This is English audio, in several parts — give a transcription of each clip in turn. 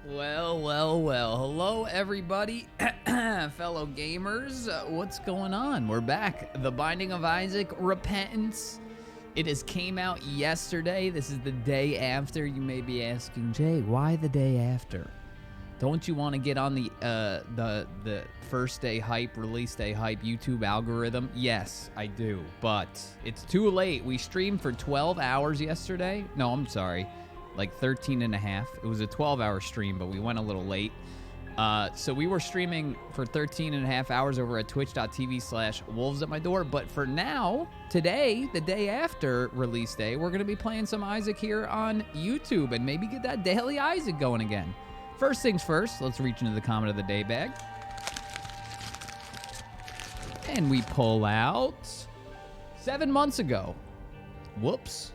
Well. Hello, everybody, fellow gamers. What's going on? We're back. The Binding of Isaac, Repentance. It has came out yesterday. This is the day after. You may be asking, Jay, why the day after? Don't you want to get on the first day hype, release day hype YouTube algorithm? Yes, I do, but it's too late. We streamed for 12 hours yesterday. No, I'm sorry. Like 13 and a half. It was a 12-hour stream, but we went a little late. So we were streaming for 13 and a half hours over at twitch.tv/wolvesatmydoor. But for now, today, the day after release day, we're going to be playing some Isaac here on YouTube and maybe get that daily Isaac going again. First things first, let's reach into the comment of the day bag. And we pull out 7 months ago. Whoops.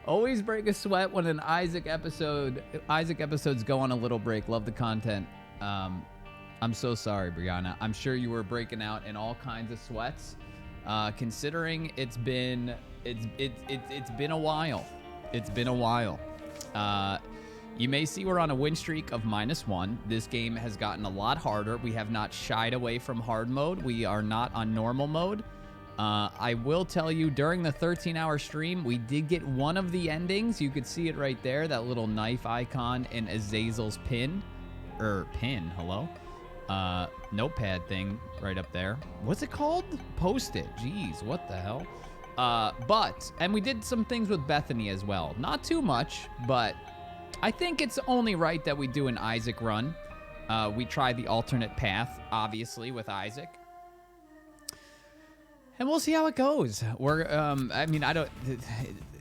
Always break a sweat when an Isaac episodes go on a little break. Love the content. I'm so sorry, Brianna. I'm sure you were breaking out in all kinds of sweats. Considering it's been a while. It's been a while. You may see we're on a win streak of -1. This game has gotten a lot harder. We have not shied away from hard mode. We are not on normal mode. I will tell you, during the 13-hour stream, we did get one of the endings. You could see it right there, that little knife icon in Azazel's hello? Notepad thing right up there. What's it called? Post-it. Jeez, what the hell? And we did some things with Bethany as well. Not too much, but I think it's only right that we do an Isaac run. We tried the alternate path, obviously, with Isaac. And we'll see how it goes.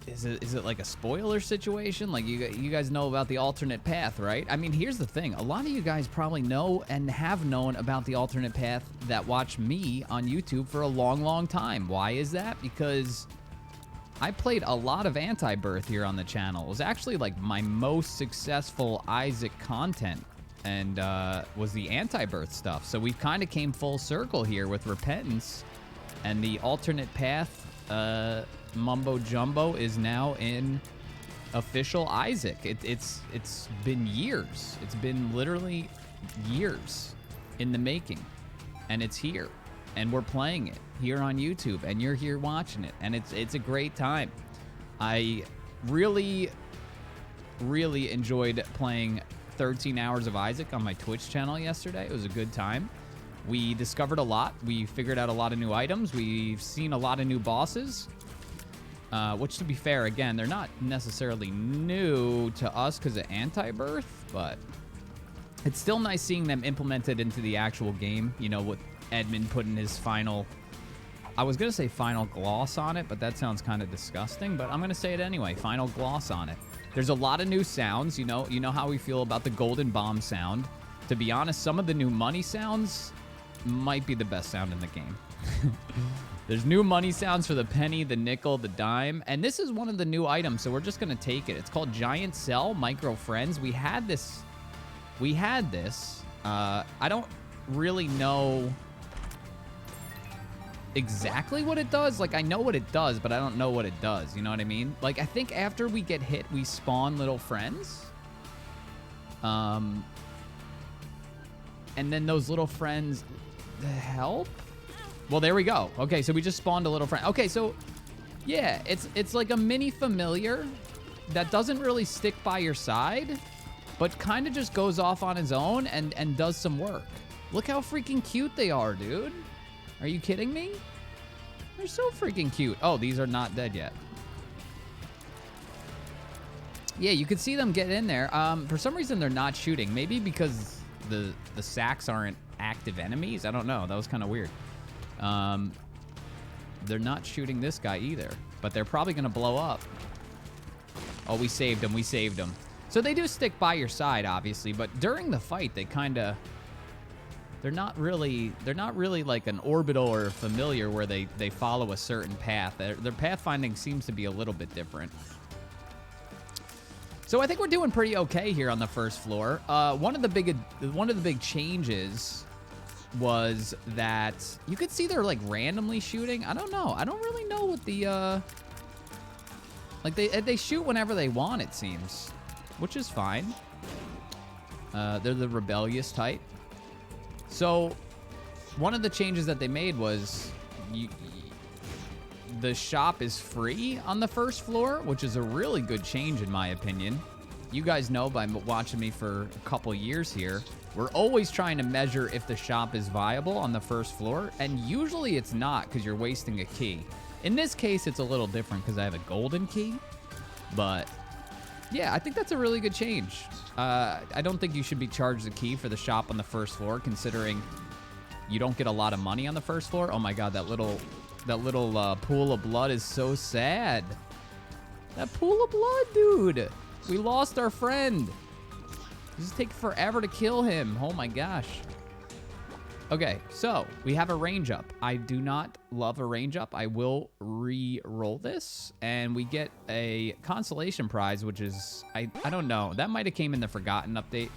Is it like a spoiler situation? Like you guys know about the alternate path, right? I mean, here's the thing. A lot of you guys probably know and have known about the alternate path that watch me on YouTube for a long, long time. Why is that? Because I played a lot of Antibirth here on the channel. It was actually like my most successful Isaac content, and was the Antibirth stuff. So we kind of came full circle here with Repentance. And the alternate path, mumbo jumbo, is now in official Isaac. It's been years. It's been literally years in the making, and it's here, and we're playing it here on YouTube, and you're here watching it, and it's a great time. I really enjoyed playing 13 hours of Isaac on my Twitch channel yesterday. It was a good time. We discovered a lot. We figured out a lot of new items. We've seen a lot of new bosses, which, to be fair, again, they're not necessarily new to us because of Antibirth, but it's still nice seeing them implemented into the actual game. You know, with Edmund putting his final, I was going to say final gloss on it, but that sounds kind of disgusting, but I'm going to say it anyway, final gloss on it. There's a lot of new sounds. You know how we feel about the golden bomb sound. To be honest, some of the new money sounds might be the best sound in the game. There's new money sounds for the penny, the nickel, the dime, and this is one of the new items, so we're just gonna take it. It's called Giant Cell Micro Friends. We had this. I don't really know exactly what it does. Like, I know what it does, but I don't know what it does. You know what I mean? Like, I think after we get hit, we spawn little friends. And then those little friends help? Well, there we go. Okay, so we just spawned a little friend. Okay, so yeah, it's like a mini familiar that doesn't really stick by your side, but kind of just goes off on his own and does some work. Look how freaking cute they are, dude. Are you kidding me? They're so freaking cute. Oh, these are not dead yet. Yeah, you can see them get in there. For some reason, they're not shooting. Maybe because the sacks aren't active enemies. I don't know. That was kind of weird. They're not shooting this guy either, but they're probably going to blow up. Oh, we saved him. We saved him. So they do stick by your side, obviously, but during the fight, they kind of... They're not really like an orbital or a familiar where they follow a certain path. Their pathfinding seems to be a little bit different. So I think we're doing pretty okay here on the first floor. One of the big changes was that you could see they're like randomly shooting. I don't know. I don't really know what the like they shoot whenever they want, it seems. which is fine. They're the rebellious type. So one of the changes that they made was the shop is free on the first floor, which is a really good change in my opinion. You guys know by watching me for a couple years here, we're always trying to measure if the shop is viable on the first floor, and usually it's not because you're wasting a key. In this case, it's a little different because I have a golden key, but yeah, I think that's a really good change. I don't think you should be charged a key for the shop on the first floor, considering you don't get a lot of money on the first floor. Oh my god, that little pool of blood is so sad. That pool of blood, dude. We lost our friend. This is taking forever to kill him. Oh my gosh. Okay, so we have a range up. I do not love a range up. I will re-roll this, and we get a consolation prize, which is, I don't know. That might have came in the Forgotten update.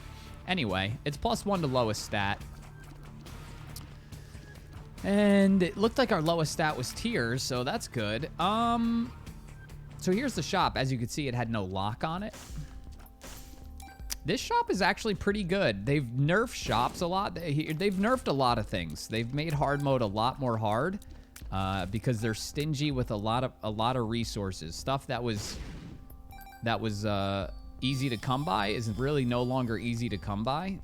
Anyway, it's +1 to lowest stat. And it looked like our lowest stat was tears, so that's good. So here's the shop. As you can see, it had no lock on it. This shop is actually pretty good. They've nerfed shops a lot. They've nerfed a lot of things. They've made hard mode a lot more hard because they're stingy with a lot of resources. Stuff that was easy to come by is really no longer easy to come by,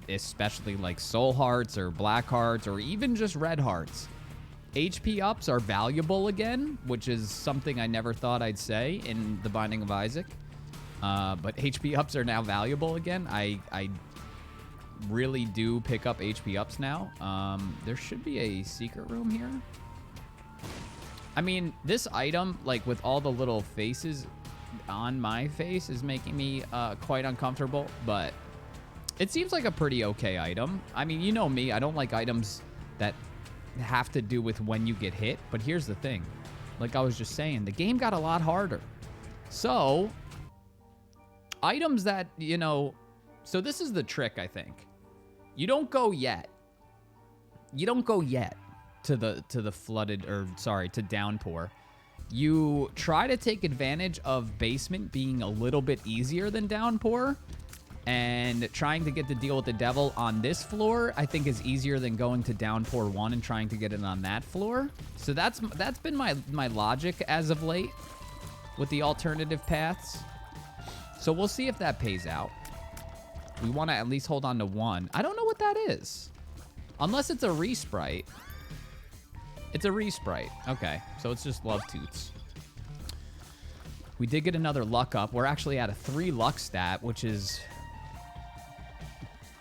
especially like soul hearts or black hearts or even just red hearts. HP ups are valuable again, which is something I never thought I'd say in The Binding of Isaac. But HP ups are now valuable again. I really do pick up HP ups now. There should be a secret room here. I mean, this item, like with all the little faces on my face, is making me quite uncomfortable, but it seems like a pretty okay item. I mean, you know me, I don't like items that have to do with when you get hit, but here's the thing. Like I was just saying, the game got a lot harder. So items that, you know, so this is the trick, I think. You don't go yet. You don't go yet to the flooded, or sorry, to downpour. You try to take advantage of basement being a little bit easier than downpour, and trying to get to deal with the devil on this floor, I think, is easier than going to downpour 1 and trying to get it on that floor. So that's been my logic as of late with the alternative paths. So we'll see if that pays out. We want to at least hold on to 1. I don't know what that is. Unless it's a resprite. It's a resprite. Okay, so it's just Love Toots. We did get another luck up. We're actually at a 3 luck stat, which is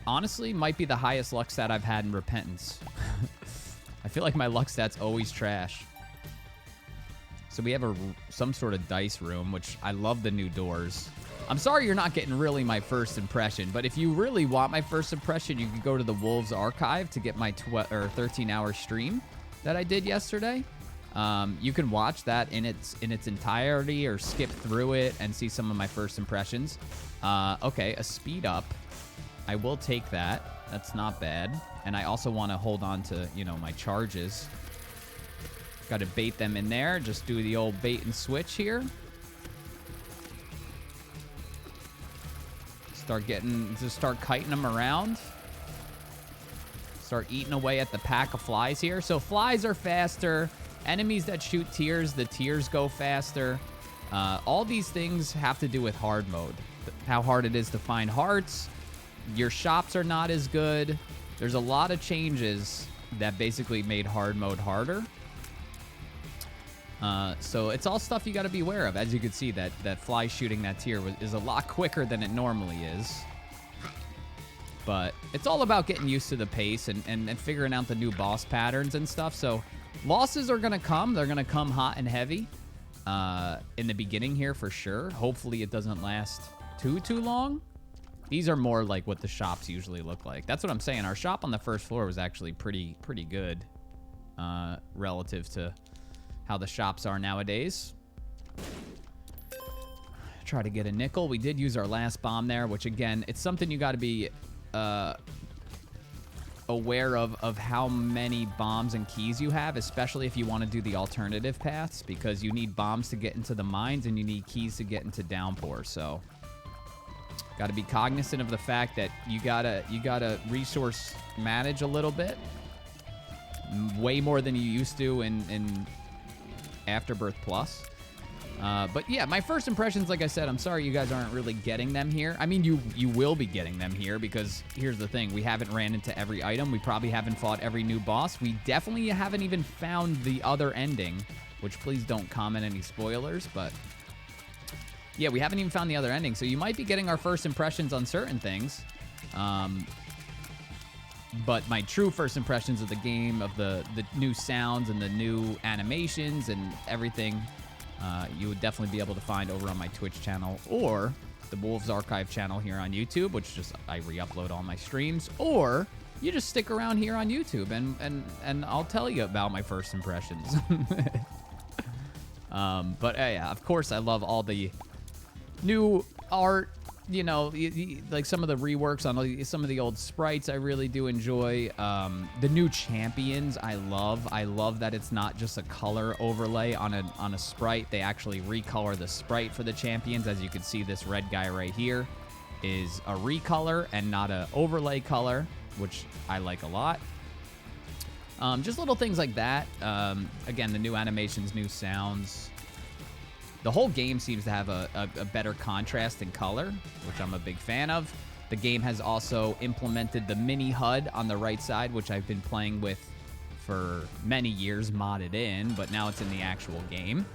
honestly might be the highest luck stat I've had in Repentance. I feel like my luck stat's always trash. So we have some sort of dice room, which I love the new doors. I'm sorry you're not getting really my first impression, but if you really want my first impression, you can go to the Wolves Archive to get my 13-hour stream that I did yesterday. You can watch that in its entirety or skip through it and see some of my first impressions. Okay, a speed up. I will take that. That's not bad. And I also want to hold on to, you know, my charges. Got to bait them in there. Just do the old bait and switch here. Start kiting them around. Start eating away at the pack of flies here. So flies are faster. Enemies that shoot tears, the tears go faster. All these things have to do with hard mode. How hard it is to find hearts. Your shops are not as good. There's a lot of changes that basically made hard mode harder. So it's all stuff you got to be aware of. As you can see, that fly shooting that tier is a lot quicker than it normally is. But it's all about getting used to the pace and figuring out the new boss patterns and stuff. So losses are going to come. They're going to come hot and heavy in the beginning here for sure. Hopefully it doesn't last too long. These are more like what the shops usually look like. That's what I'm saying. Our shop on the first floor was actually pretty good relative to how the shops are nowadays. Try to get a nickel. We did use our last bomb there, which again, it's something you got to be aware of how many bombs and keys you have, especially if you want to do the alternative paths, because you need bombs to get into the mines and you need keys to get into downpour. So Got to be cognizant of the fact that you gotta resource manage a little bit, way more than you used to in Afterbirth Plus. But yeah, my first impressions, like I said, I'm sorry you guys aren't really getting them here. I mean, you will be getting them here because here's the thing. We haven't ran into every item. We probably haven't fought every new boss. We definitely haven't even found the other ending, which please don't comment any spoilers, but yeah, we haven't even found the other ending. So you might be getting our first impressions on certain things. But my true first impressions of the game, of the new sounds and the new animations and everything, you would definitely be able to find over on my Twitch channel or the Wolves Archive channel here on YouTube, which just I re-upload all my streams, or you just stick around here on YouTube and I'll tell you about my first impressions. But yeah, of course I love all the new art, you know, like some of the reworks on some of the old sprites I really do enjoy. The new champions I love. I love that it's not just a color overlay on a sprite. They actually recolor the sprite for the champions. As you can see, this red guy right here is a recolor and not a overlay color, which I like a lot. Just little things like that. Again, the new animations, new sounds. The whole game seems to have a better contrast in color, which I'm a big fan of. The game has also implemented the mini HUD on the right side, which I've been playing with for many years, modded in, but now it's in the actual game,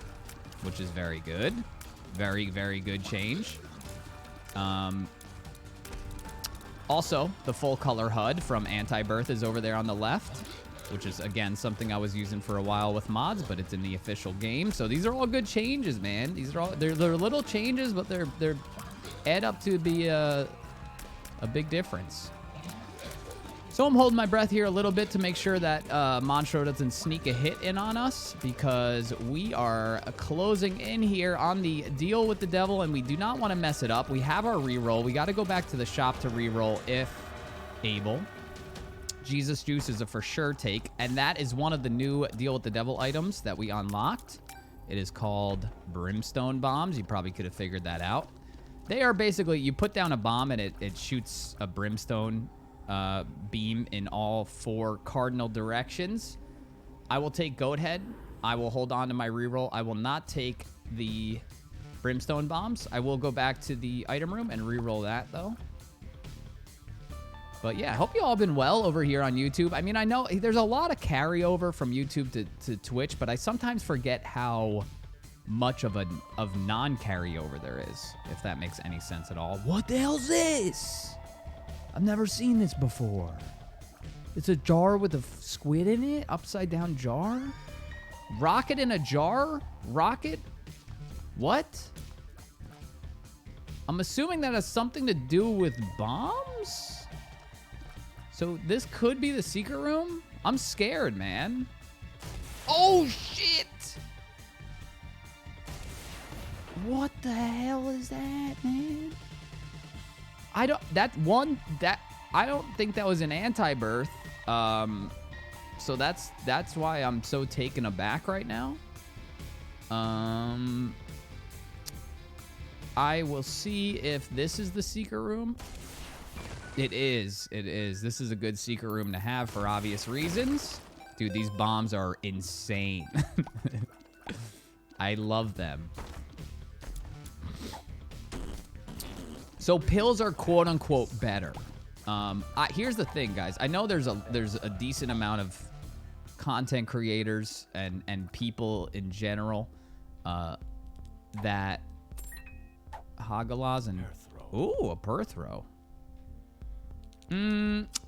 which is very good. Very, very good change. Also, the full color HUD from Antibirth is over there on the left, which is, again, something I was using for a while with mods, but it's in the official game. So these are all good changes, man. These are all, they're little changes, but they're add up to be a big difference. So I'm holding my breath here a little bit to make sure that Monstro doesn't sneak a hit in on us, because we are closing in here on the deal with the devil, and we do not want to mess it up. We have our reroll. We got to go back to the shop to reroll if able. Jesus Juice is a for sure take, and that is one of the new Deal with the Devil items that we unlocked. It is called Brimstone Bombs. You probably could have figured that out. They are basically, you put down a bomb and it shoots a brimstone beam in all 4 cardinal directions. I will take Goat Head. I will hold on to my reroll. I will not take the Brimstone Bombs. I will go back to the item room and reroll that, though. But yeah, I hope you all been well over here on YouTube. I mean, I know there's a lot of carryover from YouTube to Twitch, but I sometimes forget how much of non-carryover there is, if that makes any sense at all. What the hell's this? I've never seen this before. It's a jar with a squid in it? Upside down jar? Rocket in a jar? Rocket? What? I'm assuming that has something to do with bombs? So this could be the secret room? I'm scared, man. Oh, shit! What the hell is that, man? I don't think that was an Antibirth. So that's why I'm so taken aback right now. I will see if this is the secret room. It is. It is. This is a good secret room to have for obvious reasons. Dude, these bombs are insane. I love them. So pills are quote unquote better. Here's the thing, guys. I know there's a decent amount of content creators and people in general that Hagalaz and ooh, a Perthrow.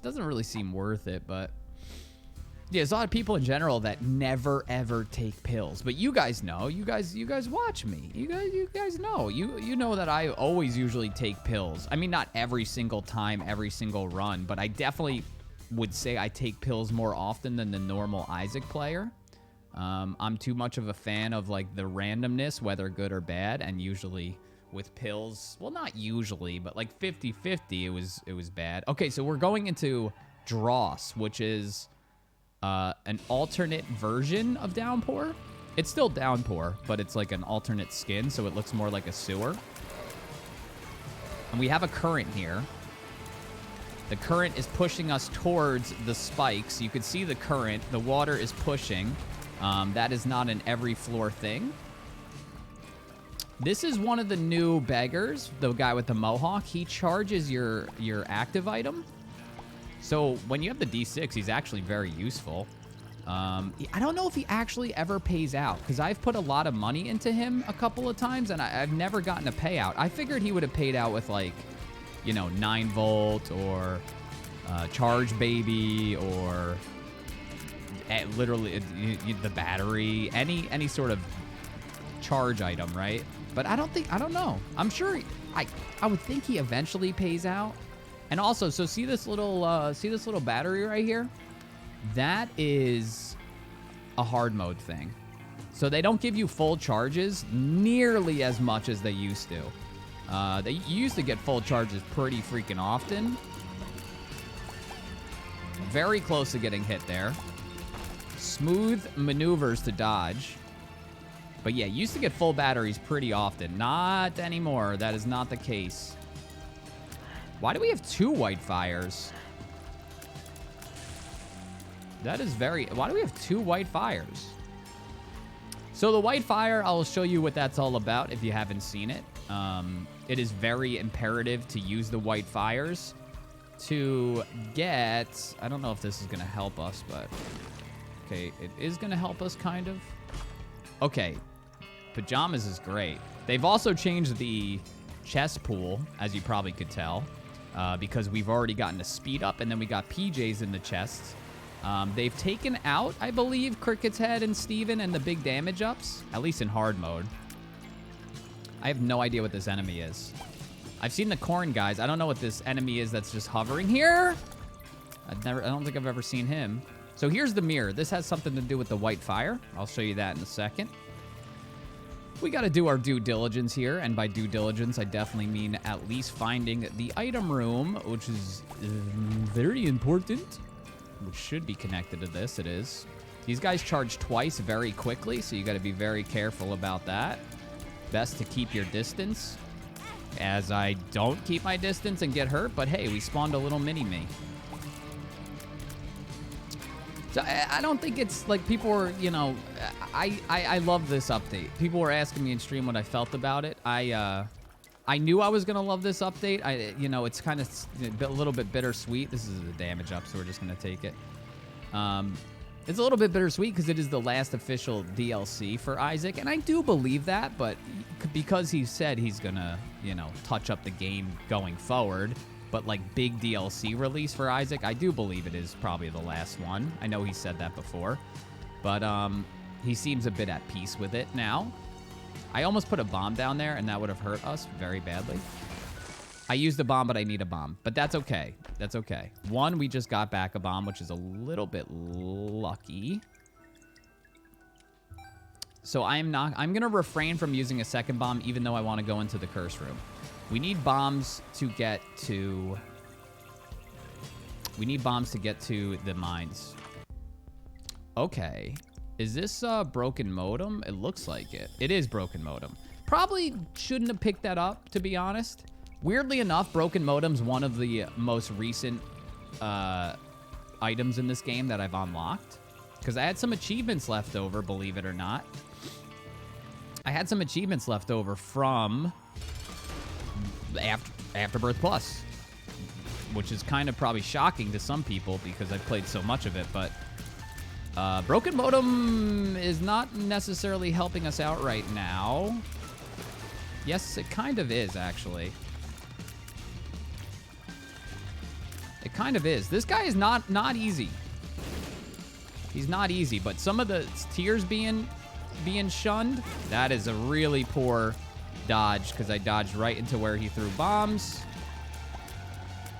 Doesn't really seem worth it, but yeah, there's a lot of people in general that never ever take pills. But you guys know, you guys watch me. You guys know. You know that I always usually take pills. I mean, not every single time, every single run, but I definitely would say I take pills more often than the normal Isaac player. I'm too much of a fan of like the randomness, whether good or bad, and usually with pills, well, not usually, but like 50-50, it was bad. Okay, so we're going into Dross, which is an alternate version of Downpour. It's still Downpour, but it's like an alternate skin, so it looks more like a sewer. And we have a current here. The current is pushing us towards the spikes. You can see the current. The water is pushing. That is not an every floor thing. This is one of the new beggars, the guy with the mohawk. He charges your active item. So when you have the D6, he's actually very useful. I don't know if he actually ever pays out, because I've put a lot of money into him a couple of times, and I've never gotten a payout. I figured he would have paid out with, like, you know, 9 volt or Charge Baby or literally the battery, any sort of charge item, right? But I don't know. I'm sure I would think he eventually pays out. And also, so see this little battery right here? That is a hard mode thing. So they don't give you full charges nearly as much as they used to. They used to get full charges pretty freaking often. Very close to getting hit there. Smooth maneuvers to dodge. But yeah, used to get full batteries pretty often. Not anymore. That is not the case. Why do we have 2 white fires? That is very... Why do we have 2 white fires? So the white fire, I'll show you what that's all about if you haven't seen it. It is very imperative to use the white fires to get... I don't know if this is going to help us, but... Okay, it is going to help us, kind of. Okay. Pajamas is great. They've also changed the chest pool, as you probably could tell, because we've already gotten a speed up, and then we got PJs in the chests. They've taken out, I believe, Cricket's Head and Steven and the big damage ups, at least in hard mode. I have no idea what this enemy is. I've seen the corn guys. I don't know what this enemy is that's just hovering here. I don't think I've ever seen him. So here's the mirror. This has something to do with the white fire. I'll show you that in a second. We got to do our due diligence here, and by due diligence, I definitely mean at least finding the item room, which is very important, which should be connected to this. It is. These guys charge twice very quickly, so you got to be very careful about that. Best to keep your distance, as I don't keep my distance and get hurt, but hey, we spawned a little mini-me. So I don't think it's like people were, you know, I love this update. People were asking me in stream what I felt about it. I knew I was going to love this update. You know, it's kind of a little bit bittersweet. This is a damage up, so we're just going to take it. It's a little bit bittersweet because it is the last official DLC for Isaac, and I do believe that, but because he said he's going to, you know, touch up the game going forward, but like big DLC release for Isaac, I do believe it is probably the last one. I know he said that before, but he seems a bit at peace with it now. I almost put a bomb down there, and that would have hurt us very badly. I used a bomb, but I need a bomb. But that's okay. That's okay. One, we just got back a bomb, which is a little bit lucky. So I'm going to refrain from using a second bomb, even though I want to go into the curse room. We need bombs to get to... We need bombs to get to the mines. Okay. Is this broken modem? It looks like it. It is broken modem. Probably shouldn't have picked that up, to be honest. Weirdly enough, broken modem's one of the most recent items in this game that I've unlocked. Because I had some achievements left over, believe it or not. I had some achievements left over from Afterbirth Plus, which is kind of probably shocking to some people because I've played so much of it, but broken modem is not necessarily helping us out right now. Yes, it kind of is, actually. It kind of is. This guy is not easy. He's not easy, but some of the tiers being shunned, that is a really poor dodge because I dodged right into where he threw bombs.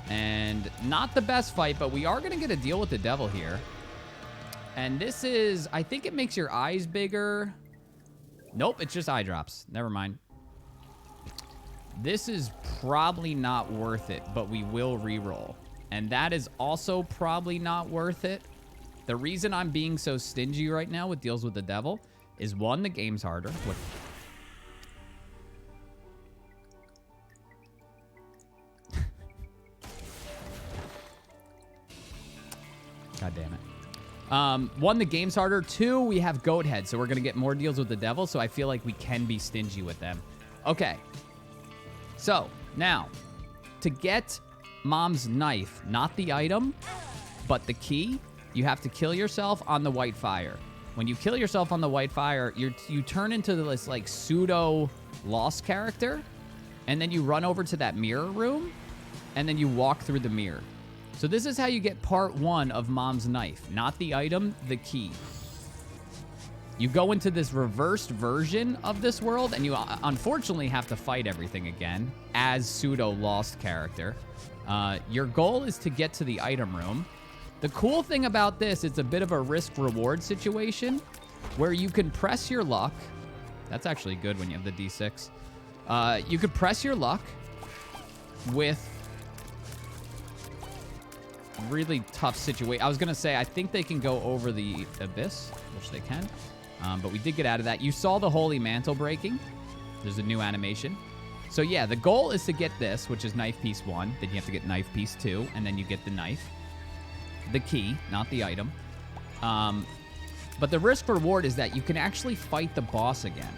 And not the best fight, but we are going to get a deal with the devil here. And this is, I think it makes your eyes bigger. Nope, it's just eye drops. Never mind. This is probably not worth it, but we will reroll. And that is also probably not worth it. The reason I'm being so stingy right now with deals with the devil is, one, the game's harder. God damn it. One, the game's harder. Two, we have goat head, so we're going to get more deals with the devil, so I feel like we can be stingy with them. Okay. So, now, to get Mom's knife, not the item, but the key, you have to kill yourself on the white fire. When you kill yourself on the white fire, you turn into this, like, pseudo lost character, and then you run over to that mirror room, and then you walk through the mirror. So this is how you get part 1 of Mom's knife. Not the item, the key. You go into this reversed version of this world, and you unfortunately have to fight everything again as pseudo-lost character. Your goal is to get to the item room. The cool thing about this, it's a bit of a risk-reward situation where you can press your luck. That's actually good when you have the D6. You could press your luck with really tough situation. I was going to say, I think they can go over the abyss, which they can. But we did get out of that. You saw the Holy Mantle breaking. There's a new animation. So yeah, the goal is to get this, which is knife piece 1. Then you have to get knife piece 2, and then you get the knife. The key, not the item. But the risk reward is that you can actually fight the boss again.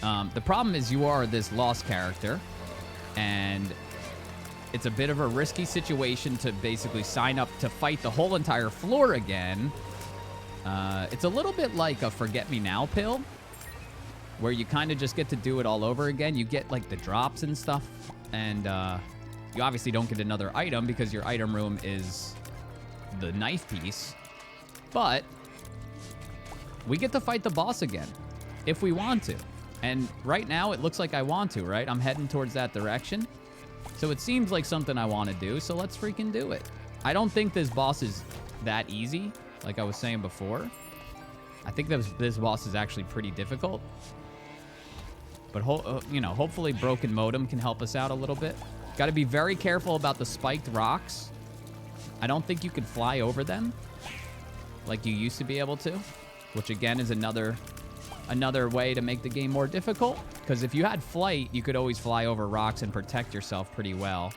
The problem is you are this lost character, and it's a bit of a risky situation to basically sign up to fight the whole entire floor again. It's a little bit like a Forget Me Now pill, where you kind of just get to do it all over again. You get, like, the drops and stuff, and you obviously don't get another item because your item room is the knife piece. But we get to fight the boss again if we want to. And right now, it looks like I want to, right? I'm heading towards that direction. So it seems like something I want to do, so let's freaking do it. I don't think this boss is that easy, like I was saying before. I think this boss is actually pretty difficult. But, you know, hopefully Broken Modem can help us out a little bit. Got to be very careful about the spiked rocks. I don't think you can fly over them like you used to be able to, which, again, is another way to make the game more difficult. Because if you had flight, you could always fly over rocks and protect yourself pretty well.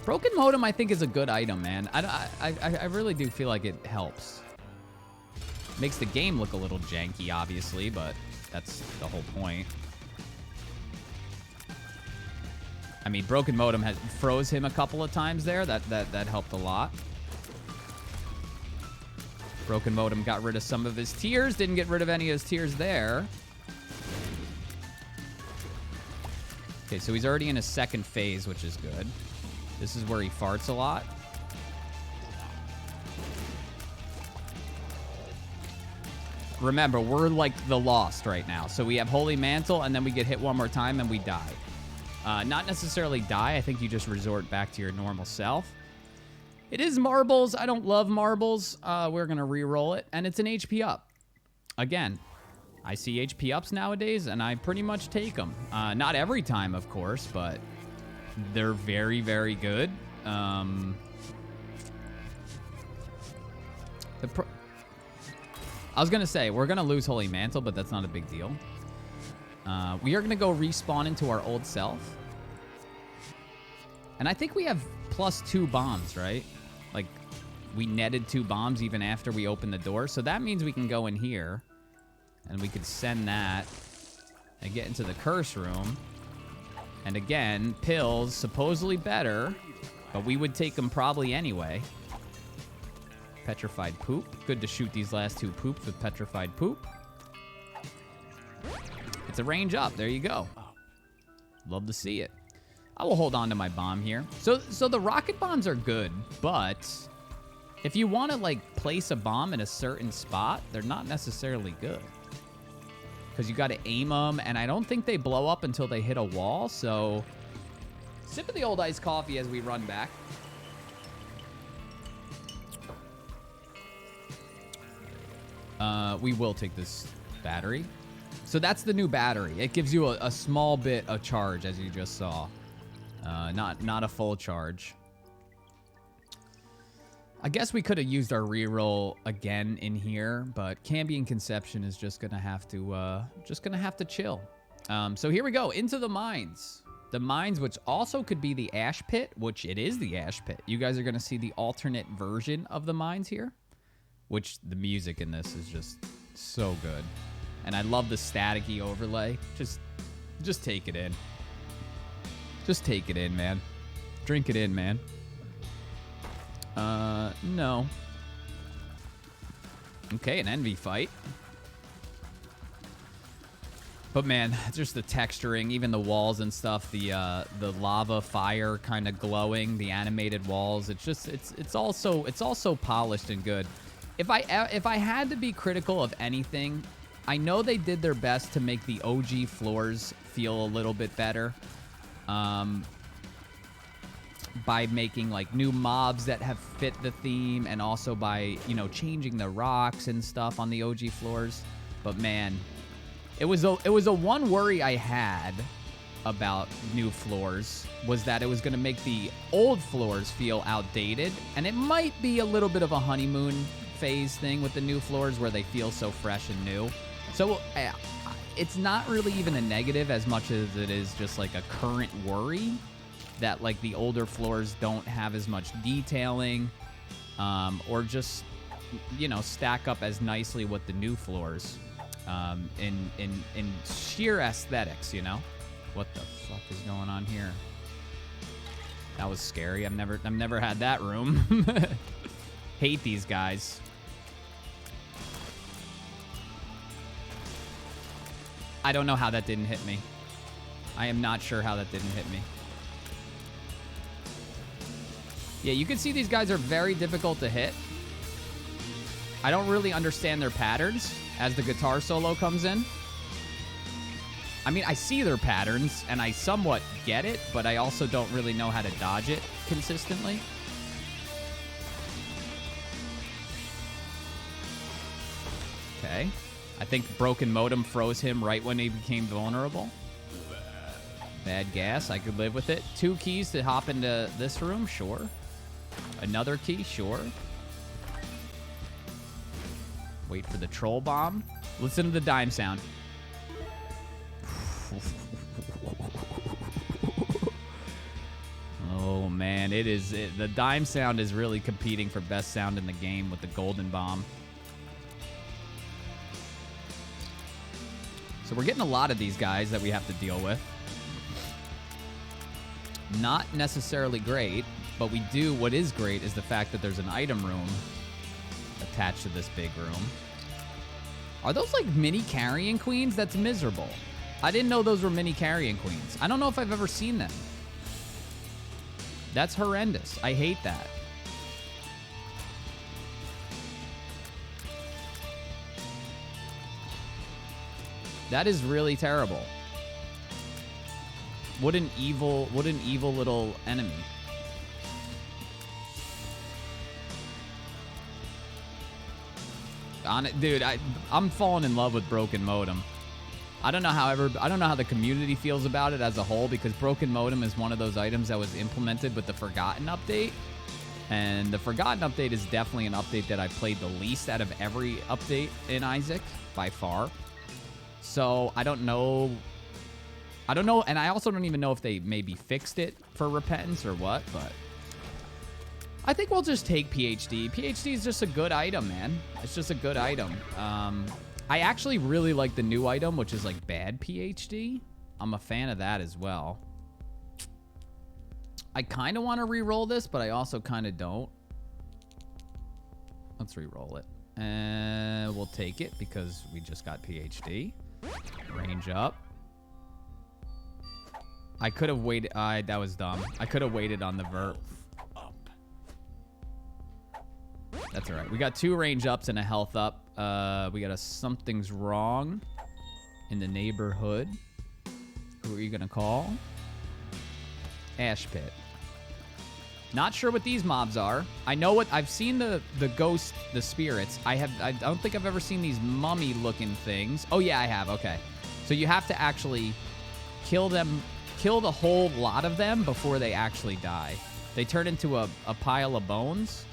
Broken Modem, I think, is a good item, man. I really do feel like it helps. Makes the game look a little janky, obviously, but that's the whole point. I mean, Broken Modem froze him a couple of times there. That helped a lot. Broken Modem got rid of some of his tears. Didn't get rid of any of his tears there. Okay, so he's already in his second phase, which is good. This is where he farts a lot. Remember, we're like the Lost right now. So we have Holy Mantle, and then we get hit one more time, and we die. Not necessarily die. I think you just resort back to your normal self. It is marbles. I don't love marbles. We're going to re-roll it, and it's an HP up. Again, I see HP ups nowadays, and I pretty much take them. Not every time, of course, but they're very, very good. I was going to say, we're going to lose Holy Mantle, but that's not a big deal. We are going to go respawn into our old self. And I think we have +2 bombs, right? Like, we netted 2 bombs even after we opened the door. So that means we can go in here. And we could send that and get into the curse room. And again, pills, supposedly better. But we would take them probably anyway. Petrified poop. Good to shoot these last 2 poops with petrified poop. It's a range up. There you go. Love to see it. I will hold on to my bomb here. So the rocket bombs are good, but if you want to, like, place a bomb in a certain spot, they're not necessarily good. Because you got to aim them, and I don't think they blow up until they hit a wall, so sip of the old iced coffee as we run back. We will take this battery. So that's the new battery. It gives you a small bit of charge, as you just saw. Not a full charge. I guess we could have used our reroll again in here, but Cambion Conception is just gonna have to chill. So here we go, into the mines. The mines, which also could be the ash pit, which it is the ash pit. You guys are going to see the alternate version of the mines here, which the music in this is just so good. And I love the staticky overlay. Just take it in. Just take it in, man. Drink it in, man. No. Okay, an envy fight. But man, just the texturing, even the walls and stuff, the lava fire kind of glowing, the animated walls. It's also polished and good. If I had to be critical of anything, I know they did their best to make the OG floors feel a little bit better. By making like new mobs that have fit the theme, and also by, you know, changing the rocks and stuff on the OG floors. But man, it was a one worry I had about new floors, was that it was going to make the old floors feel outdated, and it might be a little bit of a honeymoon phase thing with the new floors where they feel so fresh and new. So it's not really even a negative as much as it is just like a current worry that like the older floors don't have as much detailing, or just, you know, stack up as nicely with the new floors, in sheer aesthetics, you know. What the fuck is going on here? That was scary. I've never had that room. Hate these guys. I don't know how that didn't hit me. I am not sure how that didn't hit me. Yeah, you can see these guys are very difficult to hit. I don't really understand their patterns as the guitar solo comes in. I mean, I see their patterns, and I somewhat get it, but I also don't really know how to dodge it consistently. Okay. I think Broken Modem froze him right when he became vulnerable. Bad gas. I could live with it. 2 keys to hop into this room? Sure. Another key? Sure. Wait for the troll bomb. Listen to the dime sound. Oh, man. The dime sound is really competing for best sound in the game with the golden bomb. So we're getting a lot of these guys that we have to deal with. Not necessarily great, but what is great is the fact that there's an item room attached to this big room. Are those like mini carrying queens? That's miserable. I didn't know those were mini carrying queens. I don't know if I've ever seen them. That's horrendous. I hate that. That is really terrible. What an evil little enemy. Dude, I'm falling in love with Broken Modem. I don't know how the community feels about it as a whole, because Broken Modem is one of those items that was implemented with the Forgotten update. And the Forgotten update is definitely an update that I played the least out of every update in Isaac, by far. So, I don't know, and I also don't even know if they maybe fixed it for Repentance or what, but I think we'll just take PhD. PhD is just a good item, man. It's just a good item. I actually really like the new item, which is like Bad PhD. I'm a fan of that as well. I kind of want to re-roll this, but I also kind of don't. Let's re-roll it. And we'll take it because we just got PhD. Range up. I could have waited. That was dumb. I could have waited on the verb. That's all right. We got 2 range ups and a health up. We got a something's wrong in the neighborhood. Who are you going to call? Ash Pit. Not sure what these mobs are. I know what I've seen the ghost, the spirits. I don't think I've ever seen these mummy looking things. Oh yeah, I have. Okay. So you have to actually kill the whole lot of them before they actually die. They turn into a pile of bones.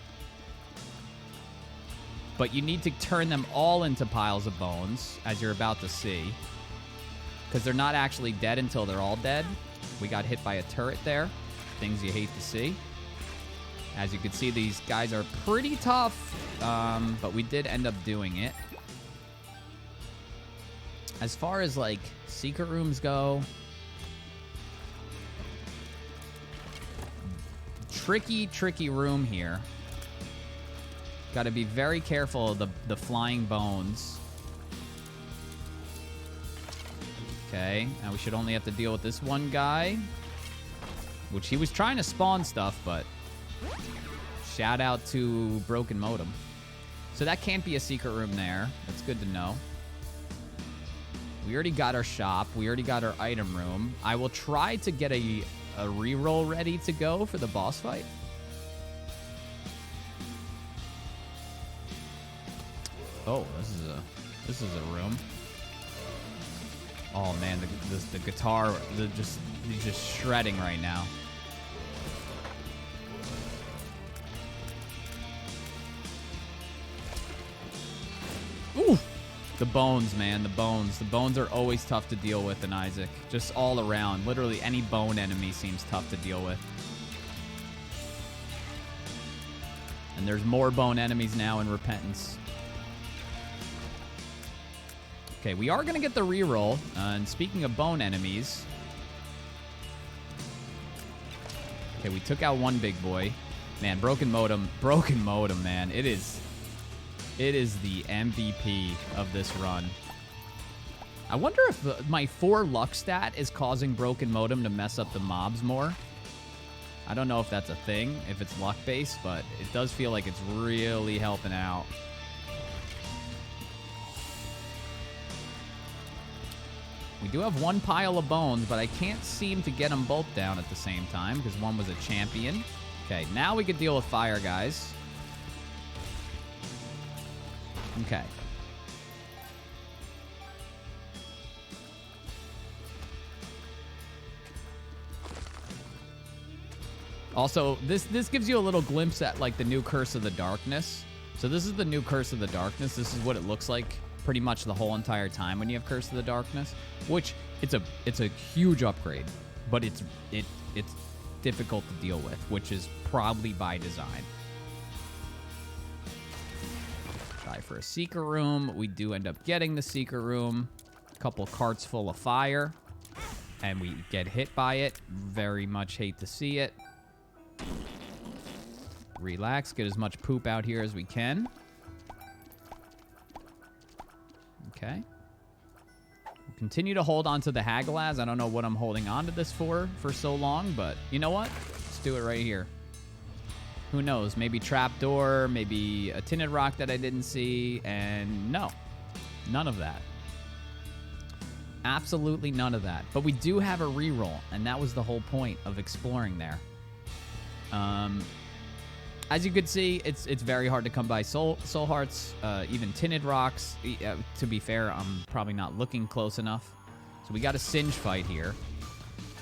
But you need to turn them all into piles of bones, as you're about to see. Because they're not actually dead until they're all dead. We got hit by a turret there. Things you hate to see. As you can see, these guys are pretty tough, but we did end up doing it. As far as, like, secret rooms go, tricky room here. Got to be very careful of the flying bones. Okay, now we should only have to deal with this one guy, which he was trying to spawn stuff, but shout out to Broken Modem. So that can't be a secret room there. That's good to know. We already got our shop. We already got our item room. I will try to get a reroll ready to go for the boss fight. Oh, this is a room. Oh man, the guitar, he's just shredding right now. Ooh! The bones, man, the bones. The bones are always tough to deal with in Isaac. Just all around. Literally any bone enemy seems tough to deal with. And there's more bone enemies now in Repentance. Okay, we are going to get the reroll. And speaking of bone enemies... Okay, we took out one big boy. Man, Broken Modem, man. It is the MVP of this run. I wonder if my 4 luck stat is causing Broken Modem to mess up the mobs more. I don't know if that's a thing, if it's luck-based, but it does feel like it's really helping out. We do have one pile of bones, but I can't seem to get them both down at the same time because one was a champion. Okay, now we can deal with fire, guys. Okay. Also, this gives you a little glimpse at, like, the new Curse of the Darkness. So this is the new Curse of the Darkness. This is what it looks like pretty much the whole entire time when you have Curse of the Darkness, which it's a huge upgrade, but it's difficult to deal with, which is probably by design. Try for a secret room. We do end up getting the secret room. A couple carts full of fire, and we get hit by it. Very much hate to see it. Relax, get as much poop out here as we can. Okay. We'll continue to hold on to the Hagalaz. I don't know what I'm holding on to this for so long, but you know what? Let's do it right here. Who knows? Maybe trapdoor, maybe a tinted rock that I didn't see, and no. None of that. Absolutely none of that. But we do have a reroll, and that was the whole point of exploring there. As you can see, it's very hard to come by soul hearts, even tinted rocks. To be fair, I'm probably not looking close enough. So we got a Singe fight here.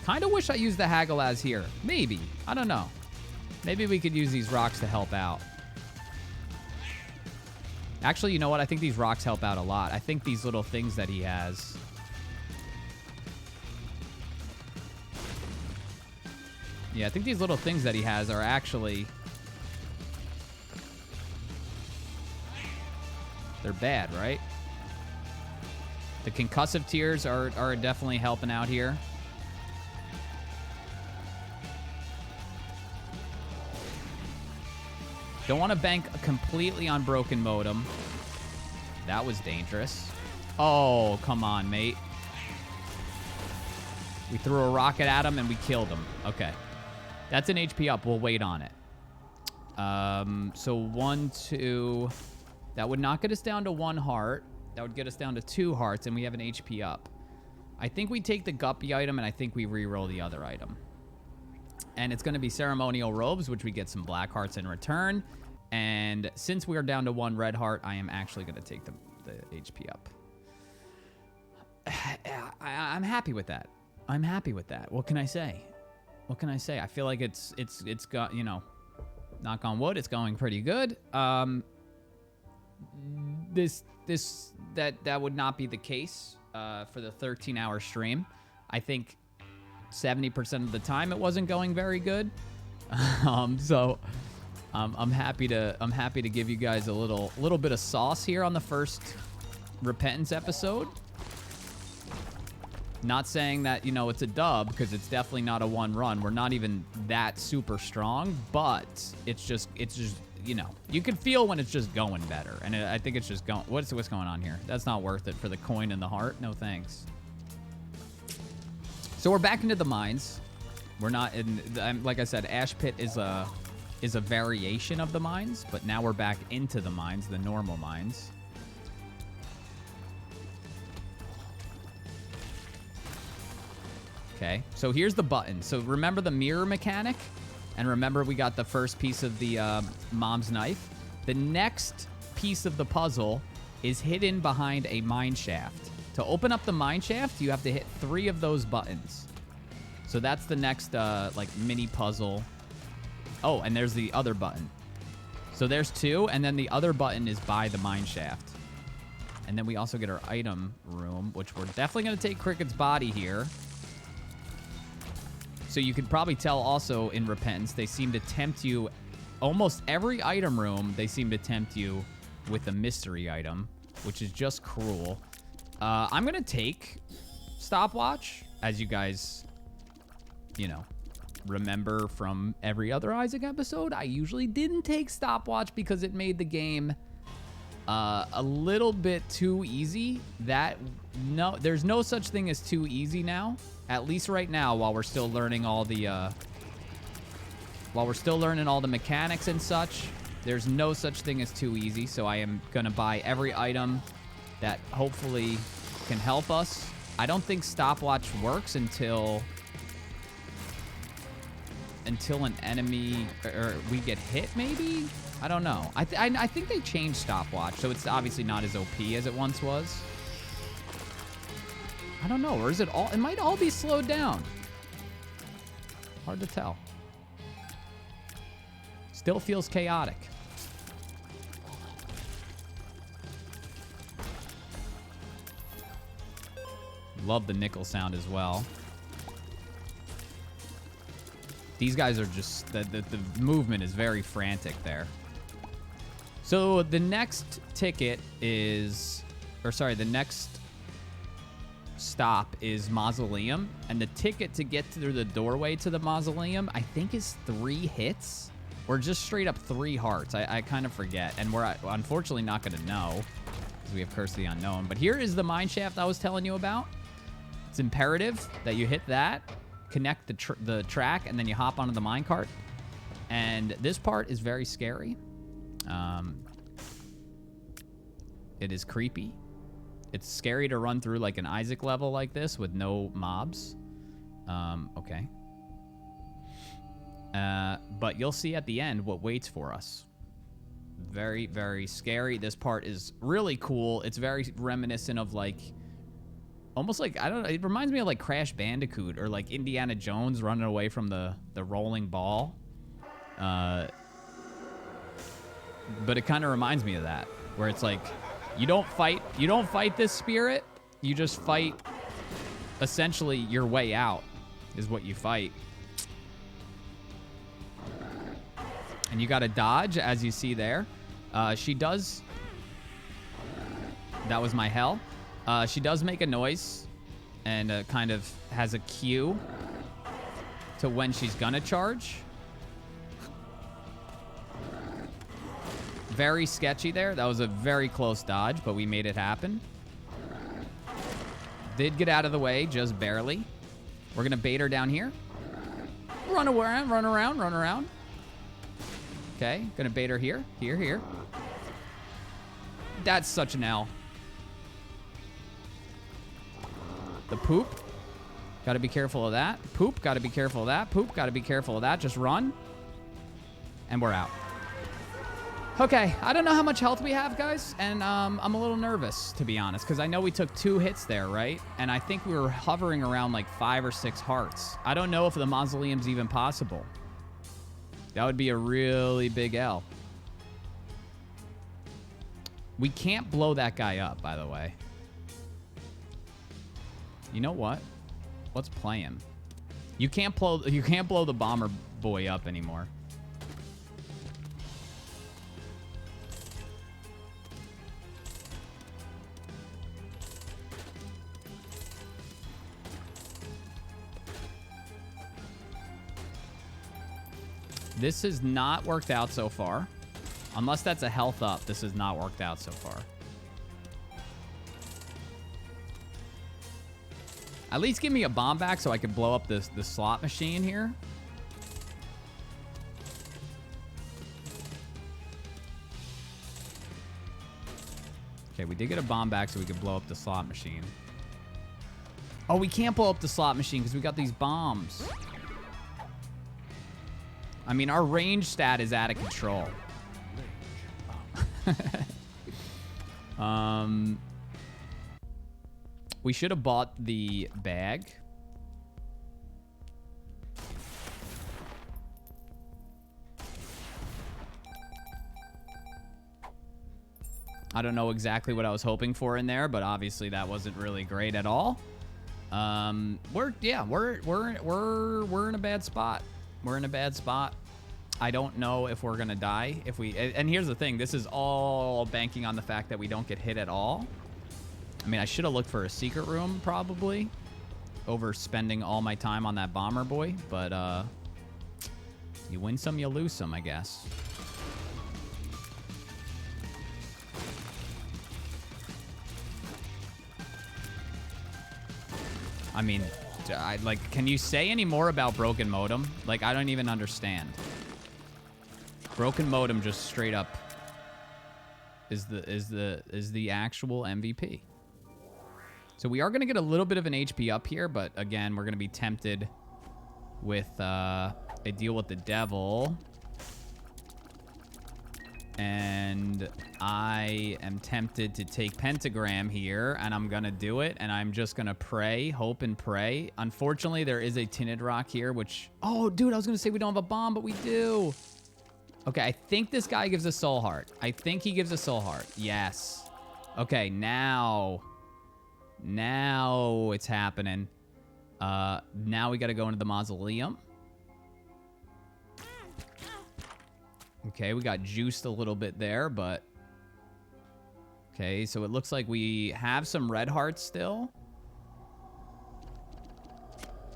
Kind of wish I used the Hagalaz here. Maybe. I don't know. Maybe we could use these rocks to help out. Actually, you know what? I think these rocks help out a lot. I think these little things that he has... Yeah, I think these little things that he has are actually... They're bad, right? The concussive tears are definitely helping out here. Don't want to bank completely on Broken Modem. That was dangerous. Oh, come on, mate. We threw a rocket at him and we killed him. Okay. That's an HP up. We'll wait on it. So 1, 2... That would not get us down to 1 heart. That would get us down to 2 hearts, and we have an HP up. I think we take the Guppy item, and I think we re-roll the other item. And it's going to be Ceremonial Robes, which we get some black hearts in return. And since we are down to 1 red heart, I am actually going to take the HP up. I'm happy with that. I'm happy with that. What can I say? What can I say? I feel like it's got, you know, knock on wood, it's going pretty good. That would not be the case for the 13-hour stream. I think 70% of the time it wasn't going very good. So I'm happy to give you guys a little bit of sauce here on the first Repentance episode. Not saying that, you know, it's a dub, because it's definitely not a one run. We're not even that super strong, but it's just, you know, you can feel when it's just going better. And I think it's just going, what's going on here? That's not worth it for the coin and the heart. No thanks. So we're back into the mines. We're not in, like I said, Ash Pit is a variation of the mines, but now we're back into the mines, the normal mines. Okay, so here's the button. So remember the mirror mechanic? And remember we got the first piece of the mom's knife? The next piece of the puzzle is hidden behind a mine shaft. To open up the mine shaft, you have to hit 3 of those buttons. So that's the next like mini puzzle. Oh, and there's the other button. So there's 2, and then the other button is by the mine shaft. And then we also get our item room, which we're definitely going to take Cricket's body here. So you could probably tell also in Repentance, they seem to tempt you, almost every item room, they seem to tempt you with a mystery item, which is just cruel. I'm going to take Stopwatch, as you guys, you know, remember from every other Isaac episode. I usually didn't take Stopwatch because it made the game a little bit too easy. There's no such thing as too easy now. At least right now, while we're still learning all the mechanics and such, there's no such thing as too easy. So I am gonna buy every item that hopefully can help us. I don't think Stopwatch works until an enemy or we get hit, maybe? I don't know. I think they changed Stopwatch, so it's obviously not as OP as it once was. I don't know, or is it all? It might all be slowed down. Hard to tell. Still feels chaotic. Love the nickel sound as well. These guys are just, the movement is very frantic there. So the next ticket is, or sorry, the next stop is Mausoleum, and the ticket to get through the doorway to the Mausoleum, I think, is 3 hits, or just straight up 3 hearts. I kind of forget, and we're unfortunately not going to know, because we have Curse of the Unknown. But here is the mine shaft I was telling you about. It's imperative that you hit that, connect the track, and then you hop onto the minecart. And this part is very scary. It is creepy. It's scary to run through like an Isaac level like this with no mobs. Okay. But you'll see at the end what waits for us. Very, very scary. This part is really cool. It's very reminiscent of like, almost like, I don't know, it reminds me of like Crash Bandicoot or like Indiana Jones running away from the rolling ball. But it kind of reminds me of that, where it's like, you don't fight this spirit, you just fight essentially your way out is what you fight. And you got to dodge, as you see there. She does, that was my hell. She does make a noise and kind of has a cue to when she's gonna charge. Very sketchy there. That was a very close dodge, but we made it happen. Did get out of the way, just barely. We're gonna bait her down here. Run around, run around, run around. Okay, gonna bait her here, here. That's such an L. The poop. Gotta be careful of that. Poop, gotta be careful of that. Poop, gotta be careful of that. Just run. And we're out. Okay, I don't know how much health we have, guys, and I'm a little nervous, to be honest, because I know we took 2 hits there, right? And I think we were hovering around like 5 or 6 hearts. I don't know if the Mausoleum's even possible. That would be a really big L. We can't blow that guy up, by the way. You know what? Let's play him. You can't blow the bomber boy up anymore. This has not worked out so far. Unless that's a health up, this has not worked out so far. At least give me a bomb back so I can blow up the slot machine here. Okay, we did get a bomb back so we could blow up the slot machine. Oh, we can't blow up the slot machine because we got these bombs. I mean, our range stat is out of control. We should have bought the bag. I don't know exactly what I was hoping for in there, but obviously that wasn't really great at all. We're in a bad spot. We're in a bad spot. I don't know if we're gonna die if we. And here's the thing: this is all banking on the fact that we don't get hit at all. I mean, I should have looked for a secret room probably, over spending all my time on that bomber boy. But you win some, you lose some, I guess. I mean, can you say any more about broken modem? Like, I don't even understand. Broken modem just straight up is the actual MVP. So we are going to get a little bit of an HP up here, but again, we're going to be tempted with a deal with the devil. And I am tempted to take pentagram here, and I'm going to do it, and I'm just going to pray, hope and pray. Unfortunately, there is a tinted rock here, which... Oh, dude, I was going to say we don't have a bomb, but we do. Okay, I think this guy gives a soul heart. I think he gives a soul heart. Yes. Okay, now it's happening. Now we got to go into the mausoleum. Okay, we got juiced a little bit there, but... Okay, so it looks like we have some red hearts still.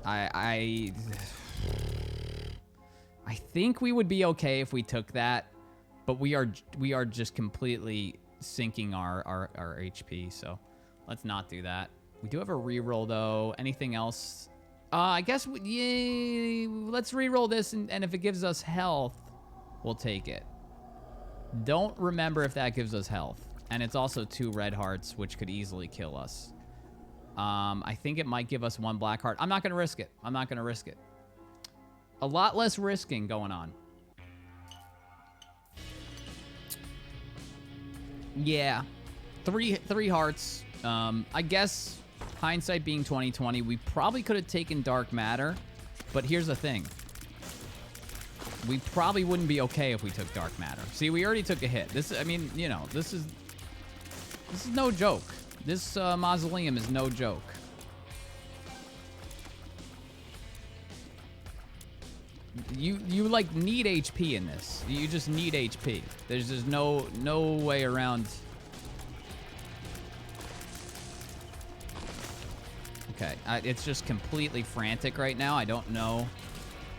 I think we would be okay if we took that, but we are just completely sinking our HP, so let's not do that. We do have a reroll, though. Anything else? I guess, yeah, let's reroll this, and if it gives us health... We'll take it. Don't remember if that gives us health. And it's also 2 red hearts, which could easily kill us. I think it might give us 1 black heart. I'm not going to risk it. I'm not going to risk it. A lot less risking going on. Yeah. 3 hearts. I guess, hindsight being 2020, we probably could have taken dark matter. But here's the thing. We probably wouldn't be okay if we took dark matter. See, we already took a hit. This, I mean, you know, this is no joke. This mausoleum is no joke. You like need HP in this. You just need HP. There's just no way around. Okay, it's just completely frantic right now. I don't know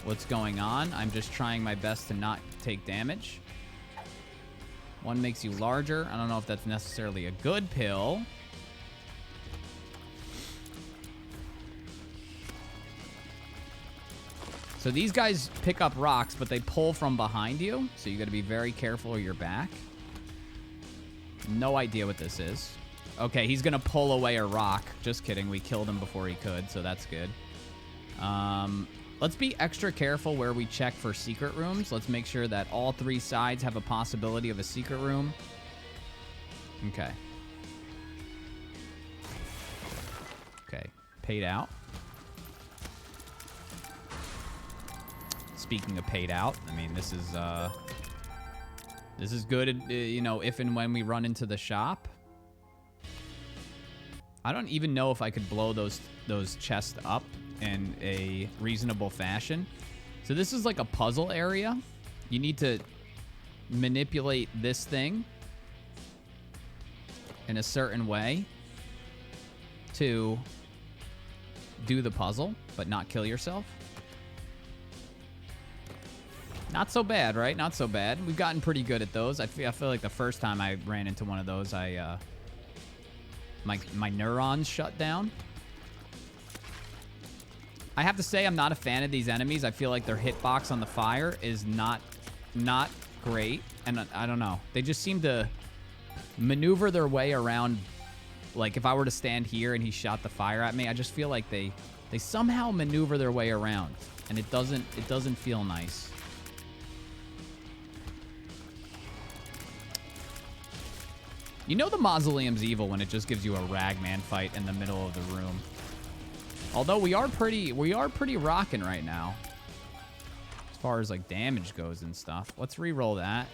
what's going on. I'm just trying my best to not take damage. 1 makes you larger. I don't know if that's necessarily a good pill. So these guys pick up rocks, but they pull from behind you. So you got to be very careful of your back. No idea what this is. Okay, he's going to pull away a rock. Just kidding. We killed him before he could, so that's good. Let's be extra careful where we check for secret rooms. Let's make sure that all 3 sides have a possibility of a secret room. Okay. Okay. Paid out. Speaking of paid out, I mean, this is good, you know, if and when we run into the shop. I don't even know if I could blow those chests up in a reasonable fashion. So this is like a puzzle area. You need to manipulate this thing in a certain way to do the puzzle, but not kill yourself. Not so bad, right? Not so bad. We've gotten pretty good at those. I feel like the first time I ran into one of those, my neurons shut down. I have to say I'm not a fan of these enemies. I feel like their hitbox on the fire is not great, and I don't know. They just seem to maneuver their way around. Like if I were to stand here and he shot the fire at me, I just feel like they somehow maneuver their way around, and it doesn't feel nice. You know the mausoleum's evil when it just gives you a ragman fight in the middle of the room. Although we are pretty rocking right now as far as like damage goes and stuff. Let's re-roll that.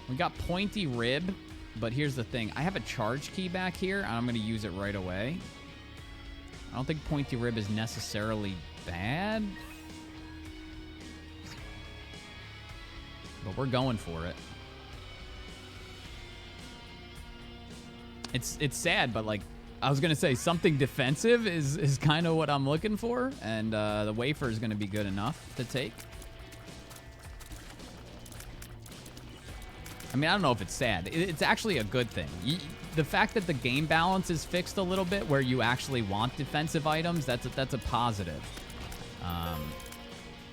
We got pointy rib, but here's the thing. I have a charge key back here, and I'm going to use it right away. I don't think pointy rib is necessarily bad, but we're going for it. It's sad, but like I was gonna say, something defensive is kind of what I'm looking for, and the wafer is gonna be good enough to take. I mean, I don't know if it's sad. It's actually a good thing. The fact that the game balance is fixed a little bit, where you actually want defensive items, that's a positive.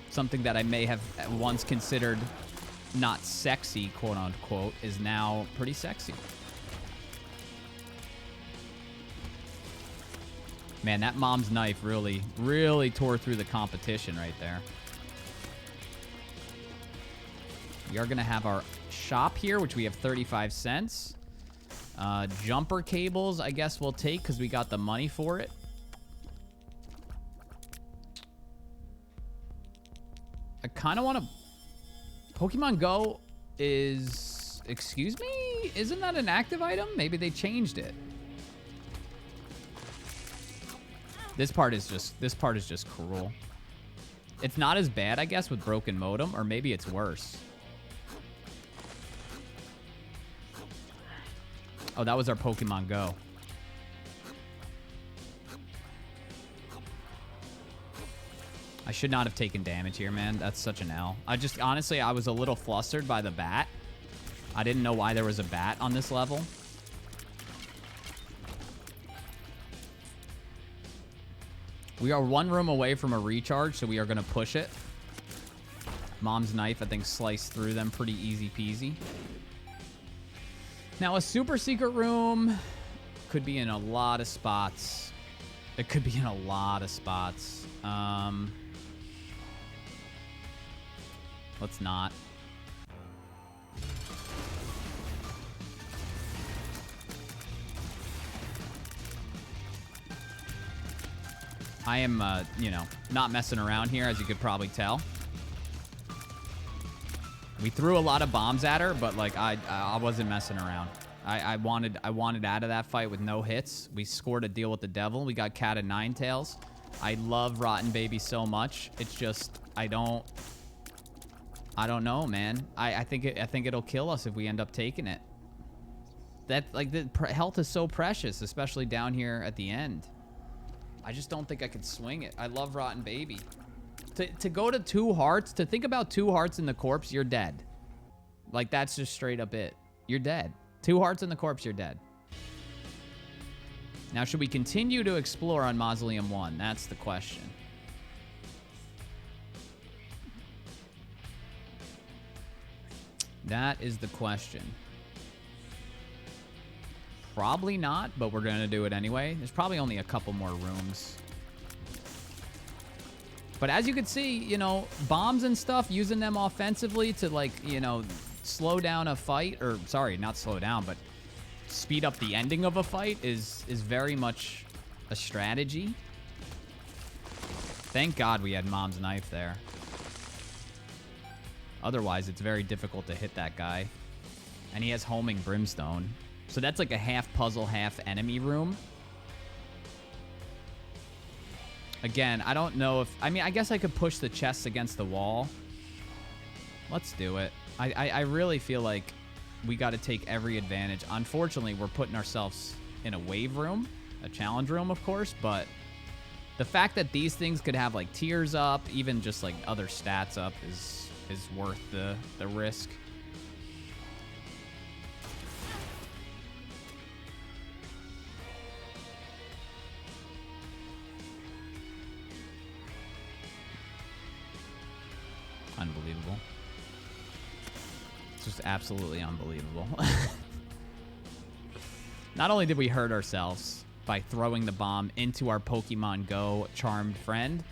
Something that I may have once considered not sexy, quote unquote, is now pretty sexy. Man, that mom's knife really tore through the competition right there. We are going to have our shop here, which we have 35 cents. Jumper cables, I guess we'll take because we got the money for it. I kind of want to... Pokemon Go is... Excuse me? Isn't that an active item? Maybe they changed it. This part is just cruel. It's not as bad, I guess, with broken modem, or maybe it's worse. Oh, that was our Pokemon Go. I should not have taken damage here, man. That's such an L. Honestly, I was a little flustered by the bat. I didn't know why there was a bat on this level. We are one room away from a recharge, so we are going to push it. Mom's knife, I think, sliced through them pretty easy peasy. Now, a super secret room could be in a lot of spots. It could be in a lot of spots. Let's not. I am, you know, not messing around here, as you could probably tell. We threw a lot of bombs at her, but like I wasn't messing around. I wanted out of that fight with no hits. We scored a deal with the devil. We got Cat of Nine Tails. I love Rotten Baby so much. It's just I don't know, man. I think it'll kill us if we end up taking it. That like the health is so precious, especially down here at the end. I just don't think I could swing it. I love Rotten Baby. To go to 2 hearts, to think about 2 hearts in the corpse, you're dead. Like, that's just straight up it. You're dead. 2 hearts in the corpse, you're dead. Now, should we continue to explore on Mausoleum 1? That's the question. That is the question. Probably not, but we're going to do it anyway. There's probably only a couple more rooms. But as you can see, you know, bombs and stuff, using them offensively to, like, you know, slow down a fight, or, sorry, not slow down, but speed up the ending of a fight is very much a strategy. Thank God we had Mom's knife there. Otherwise, it's very difficult to hit that guy. And he has homing brimstone. So that's like a half puzzle, half enemy room. Again, I don't know if... I mean, I guess I could push the chests against the wall. Let's do it. I really feel like we got to take every advantage. Unfortunately, we're putting ourselves in a wave room. A challenge room, of course, but... the fact that these things could have, like, tiers up, even just, like, other stats up is worth the risk. Unbelievable. It's just absolutely unbelievable. Not only did we hurt ourselves by throwing the bomb into our Pokemon Go charmed friend,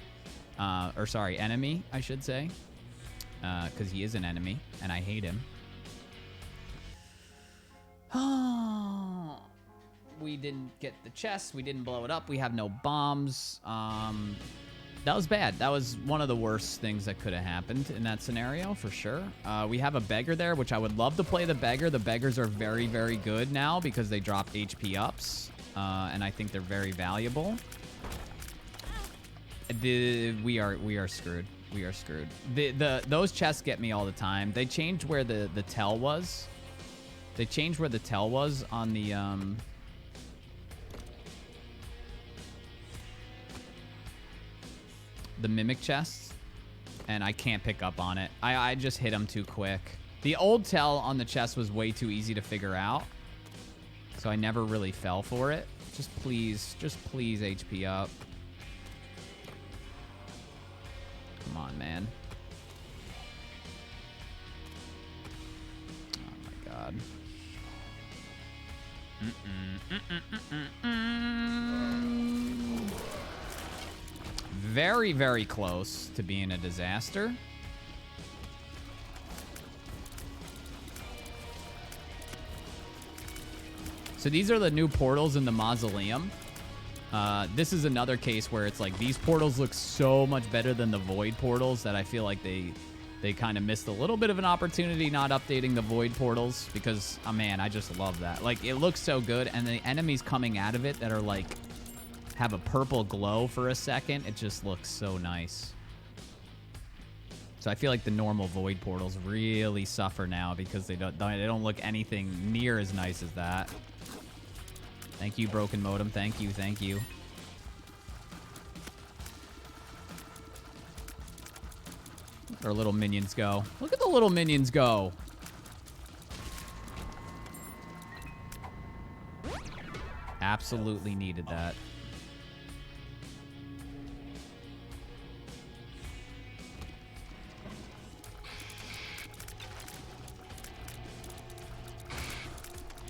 or sorry, enemy, I should say, because he is an enemy, and I hate him. We didn't get the chest. We didn't blow it up. We have no bombs. That was bad. That was one of the worst things that could have happened in that scenario, for sure. We have a beggar there, which I would love to play the beggar. The beggars are very, very good now because they drop HP ups, and I think they're very valuable. We are screwed. We are screwed. Those chests get me all the time. They changed where the tell was. They changed where the tell was on the mimic chests, and I can't pick up on it. I just hit them too quick. The old tell on the chest was way too easy to figure out, so I never really fell for it. Just please HP up. Come on, man. Oh my god. Very, very close to being a disaster. So these are the new portals in the mausoleum. This is another case where it's like these portals look so much better than the void portals that I feel like they kind of missed a little bit of an opportunity not updating the void portals, because, oh man, I just love that. Like, it looks so good, and the enemies coming out of it that are like have a purple glow for a second, it just looks so nice. So I feel like the normal void portals really suffer now because they don't look anything near as nice as that. Thank you, Broken Modem. Thank you, thank you. Look at our little minions go. Look at the little minions go. Absolutely needed that.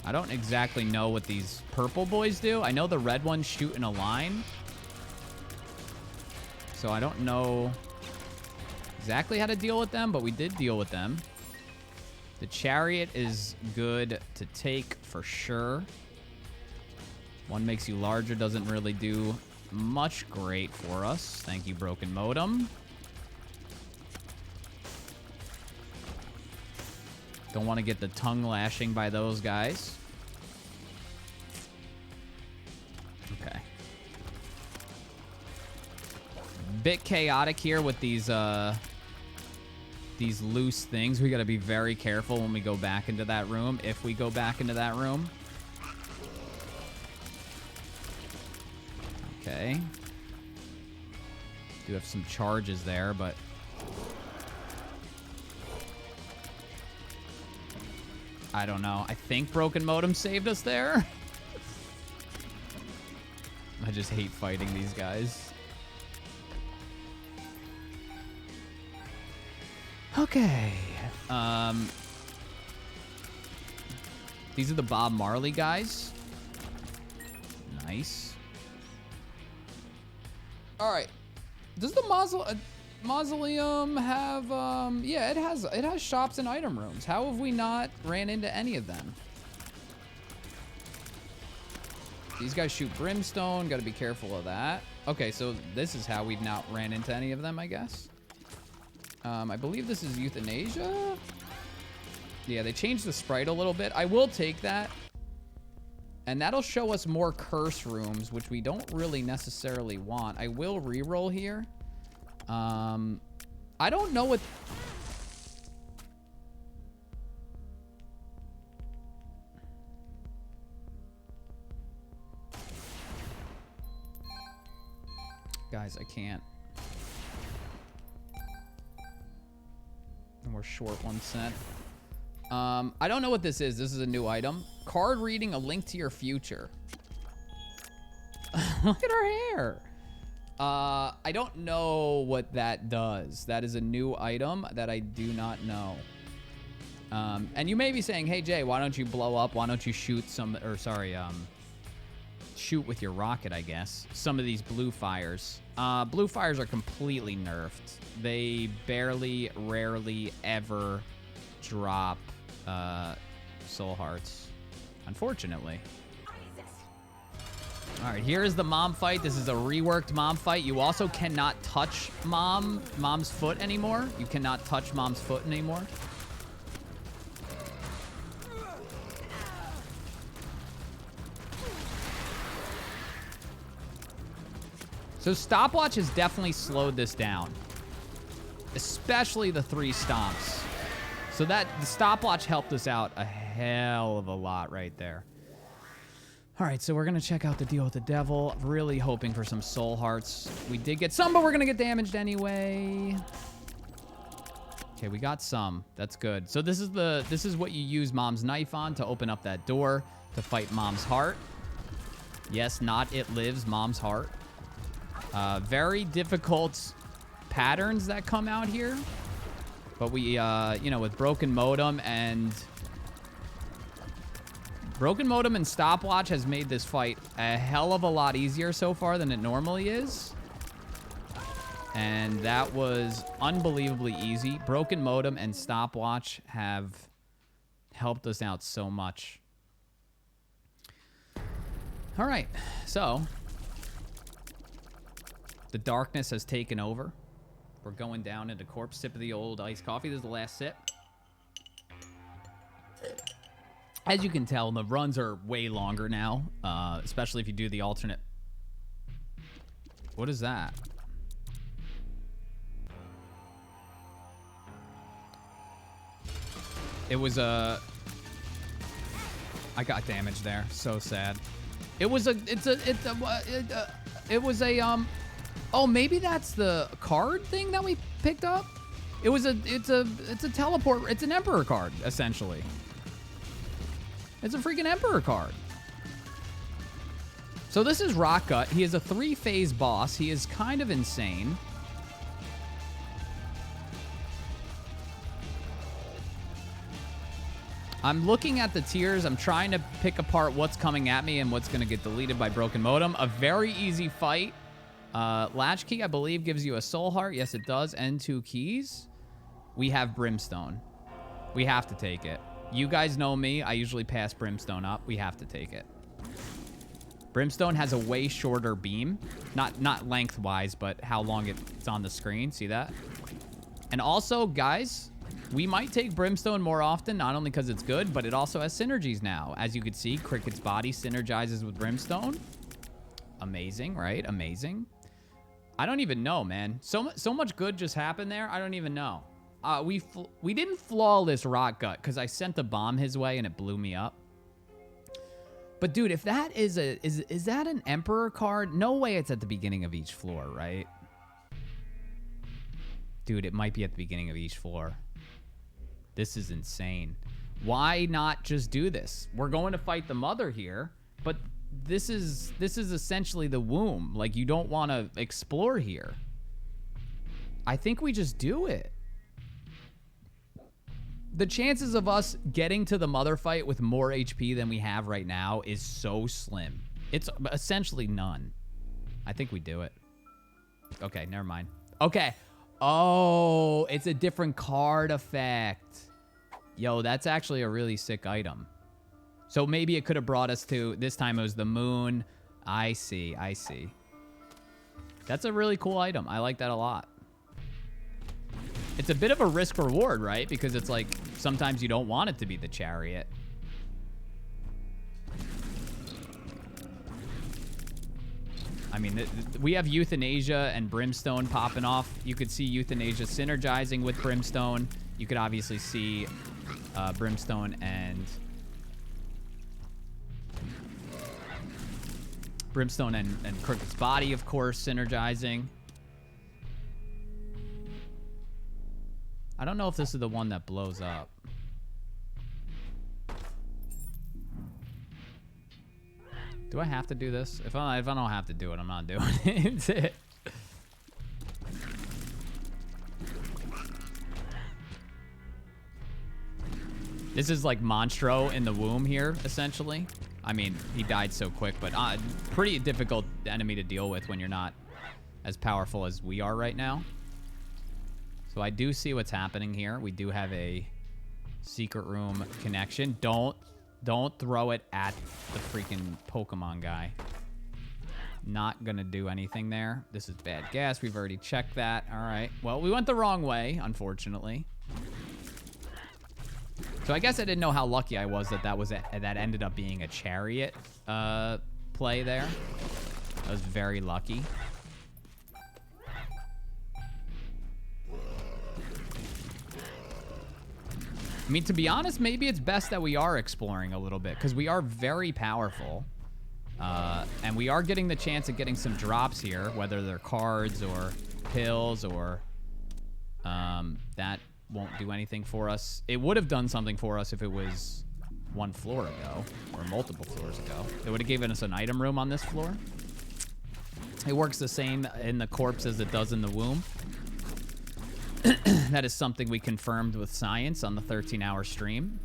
I don't exactly know what these purple boys do. I know the red ones shoot in a line. So I don't know exactly how to deal with them, but we did deal with them. The chariot is good to take for sure. One makes you larger, doesn't really do much great for us. Thank you, Broken Modem. Don't want to get the tongue lashing by those guys. Okay. Bit chaotic here with these loose things. We got to be very careful when we go back into that room, if we go back into that room. Okay. Do have some charges there, but I don't know. I think Broken Modem saved us there. I just hate fighting these guys. Okay. These are the Bob Marley guys. Nice. All right. Does the mausoleum have yeah, it has shops and item rooms. How have we not ran into any of them? These guys shoot brimstone. Got to be careful of that. Okay, so this is how we've not ran into any of them, I guess. I believe this is euthanasia. Yeah, they changed the sprite a little bit. I will take that. And that'll show us more curse rooms, which we don't really necessarily want. I will re-roll here. I don't know what... Guys, I can't. And we're short 1 cent. I don't know what this is. This is a new item. Card reading, a link to your future. Look at her hair. I don't know what that does. That is a new item that I do not know. And you may be saying, hey, Jay, why don't you blow up? Why don't you shoot some, or sorry, shoot with your rocket, I guess, some of these blue fires. Blue fires are completely nerfed. They barely, rarely, ever drop soul hearts, unfortunately. All right, here is the mom fight. This is a reworked mom fight. You also cannot touch mom's foot anymore. You cannot touch mom's foot anymore. So stopwatch has definitely slowed this down, especially the 3 stomps. So that the stopwatch helped us out a hell of a lot right there. All right, so we're going to check out the deal with the devil. Really hoping for some soul hearts. We did get some, but we're going to get damaged anyway. Okay, we got some. That's good. So this is what you use mom's knife on to open up that door to fight mom's heart. Yes, not it lives, mom's heart. Very difficult patterns that come out here. But we, you know, with broken modem and stopwatch has made this fight a hell of a lot easier so far than it normally is. And that was unbelievably easy. Broken modem and stopwatch have helped us out so much. All right, so the darkness has taken over. We're going down into corpse. Sip of the old iced coffee. This is the last sip. As you can tell, the runs are way longer now, especially if you do the alternate. What is that? It was a... I got damaged there. So sad. It was a... It was a... Oh, maybe that's the card thing that we picked up? It was a... It's a teleport... It's an Emperor card, essentially. It's a freaking Emperor card. So this is Rockgut. He is a 3-phase boss. He is kind of insane. I'm looking at the tiers. I'm trying to pick apart what's coming at me and what's going to get deleted by broken modem. A very easy fight. Latchkey, I believe, gives you a soul heart. Yes, it does. And 2 keys. We have Brimstone. We have to take it. You guys know me. I usually pass Brimstone up. We have to take it. Brimstone has a way shorter beam. Not lengthwise, but how long it's on the screen. See that? And also, guys, we might take Brimstone more often, not only because it's good, but it also has synergies now. As you can see, Cricket's body synergizes with Brimstone. Amazing, right? Amazing. I don't even know, man. So much good just happened there. I don't even know. We didn't flawless Rockgut because I sent the bomb his way and it blew me up. But dude, if that is that an Emperor card? No way it's at the beginning of each floor, right? Dude, it might be at the beginning of each floor. This is insane. Why not just do this? We're going to fight the mother here, but this is essentially the womb. Like, you don't want to explore here. I think we just do it. The chances of us getting to the mother fight with more HP than we have right now is so slim. It's essentially none. I think we do it. Okay, never mind. Okay. Oh, it's a different card effect. Yo, that's actually a really sick item. So maybe it could have brought us to... This time it was the moon. I see. I see. That's a really cool item. I like that a lot. It's a bit of a risk reward, right? Because it's like, sometimes you don't want it to be the chariot. mean, we have Euthanasia and Brimstone popping off. You could see Euthanasia synergizing with Brimstone. You could obviously see Brimstone and Crooked's Body, of course, synergizing. I don't know if this is the one that blows up. Do I have to do this? If I don't have to do it, I'm not doing it. This is like Monstro in the womb here, essentially. I mean, he died so quick, but pretty difficult enemy to deal with when you're not as powerful as we are right now. So I do see what's happening here. We do have a secret room connection. Don't throw it at the freaking Pokemon guy. Not gonna do anything there. This is bad gas. We've already checked that. All right. Well, we went the wrong way, unfortunately. So I guess I didn't know how lucky I was that that ended up being a chariot play there. I was very lucky. I mean, to be honest, maybe it's best that we are exploring a little bit because we are very powerful. And we are getting the chance of getting some drops here, whether they're cards or pills or that won't do anything for us. It would have done something for us if it was one floor ago or multiple floors ago. It would have given us an item room on this floor. It works the same in the corpse as it does in the womb. That is something we confirmed with science on the 13-hour stream.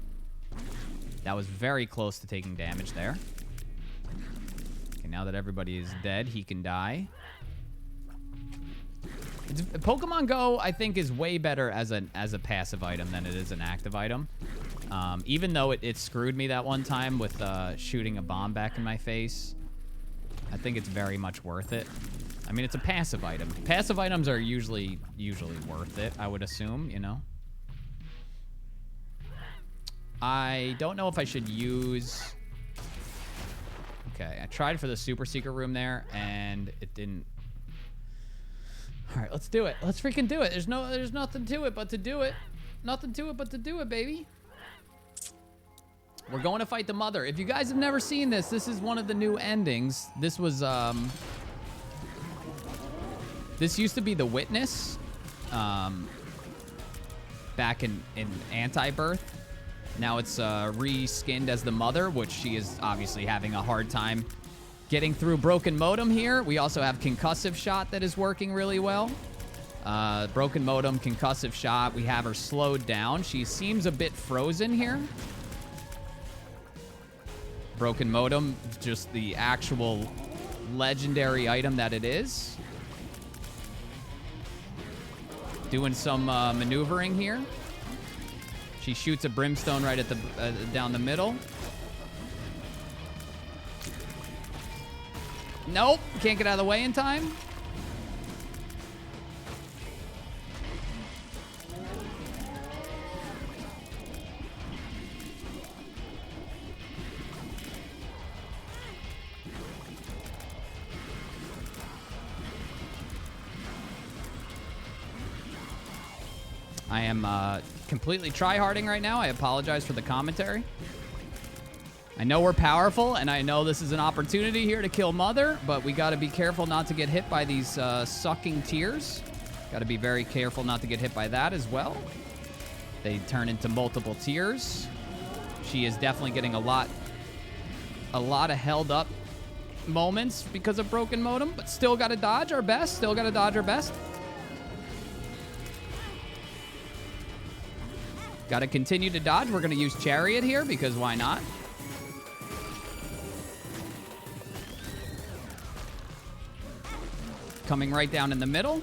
That was very close to taking damage there. Okay, now that everybody is dead, he can die. Pokemon Go, I think, is way better as a passive item than it is an active item. Even though it screwed me that one time with shooting a bomb back in my face, I think it's very much worth it. I mean, it's a passive item. Passive items are usually worth it, I would assume, you know? I don't know if I should use... Okay, I tried for the super secret room there, and it didn't... All right, let's do it. Let's freaking do it. There's nothing to it but to do it. Nothing to it but to do it, baby. We're going to fight the mother. If you guys have never seen this, this is one of the new endings. This was, this used to be the Witness, back in Antibirth. Now it's re-skinned as the mother, which she is obviously having a hard time getting through Broken Modem here. We also have Concussive Shot that is working really well. Broken Modem, Concussive Shot. We have her slowed down. She seems a bit frozen here. Broken Modem, just the actual legendary item that it is. Doing some maneuvering here. She shoots a Brimstone right at the down the middle. Nope, can't get out of the way in time. I am completely tryharding right now. I apologize for the commentary. I know we're powerful, and I know this is an opportunity here to kill Mother, but we got to be careful not to get hit by these sucking tears. Got to be very careful not to get hit by that as well. They turn into multiple tears. She is definitely getting a lot of held up moments because of Broken Modem, but still got to dodge our best. Still got to dodge our best. Got to continue to dodge. We're going to use Chariot here because why not? Coming right down in the middle.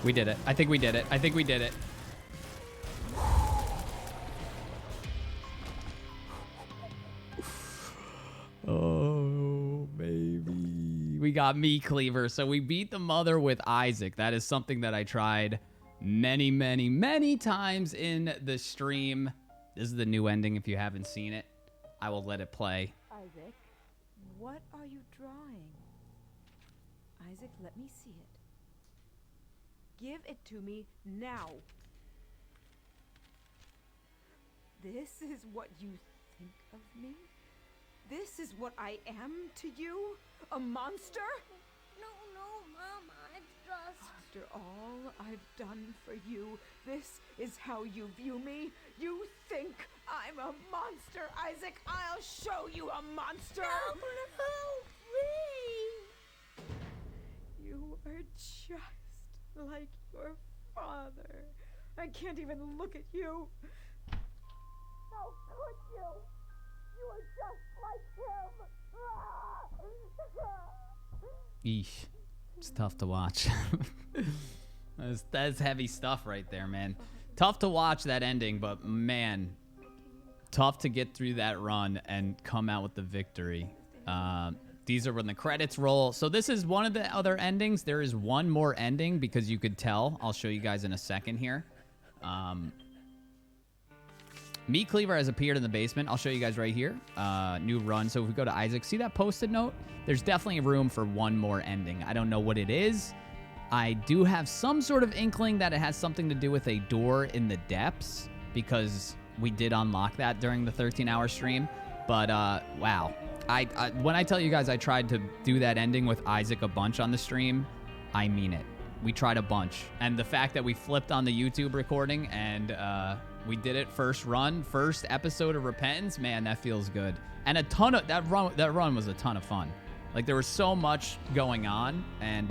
We did it. I think we did it. I think we did it. got me Cleaver. So we beat the mother with Isaac. That is something that I tried many, many, many times in the stream. This is the new ending. If you haven't seen it, I will let it play. Isaac, what are you drawing? Isaac, let me see it. Give it to me now. This is what you think of me? This is what I am to you? A monster? No, Mama, it's just... After all I've done for you, this is how you view me? You think I'm a monster, Isaac? I'll show you a monster! No, please! You are just like your father. I can't even look at you. How could you? You are just like him. Eesh. It's tough to watch. That's heavy stuff right there, man. Tough to watch that ending, but man, tough to get through that run and come out with the victory. These are when the credits roll. So this is one of the other endings. There is one more ending because you could tell. I'll show you guys in a second here. Meat Cleaver has appeared in the basement. I'll show you guys right here. New run. So if we go to Isaac, see that Post-it note? There's definitely room for one more ending. I don't know what it is. I do have some sort of inkling that it has something to do with a door in the depths because we did unlock that during the 13-hour stream. But, wow. When I tell you guys I tried to do that ending with Isaac a bunch on the stream, I mean it. We tried a bunch. And the fact that we flipped on the YouTube recording and we did it first run, first episode of Repentance, man, that feels good. And a ton of that run was a ton of fun. Like there was so much going on, and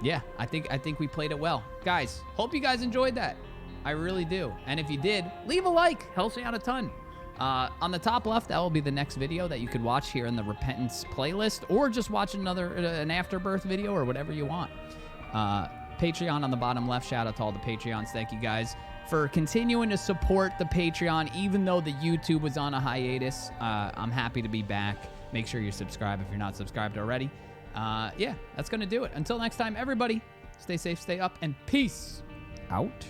yeah, I think we played it well. Guys, hope you guys enjoyed that. I really do. And if you did, leave a like. Helps me out a ton. On the top left, that will be the next video that you could watch here in the Repentance playlist, or just watch an Afterbirth video or whatever you want. Patreon on the bottom left. Shout out to all the Patreons. Thank you guys for continuing to support the Patreon, even though the YouTube was on a hiatus. I'm happy to be back. Make sure you're subscribed if you're not subscribed already. Yeah, that's going to do it. Until next time, everybody, stay safe, stay up, and peace out.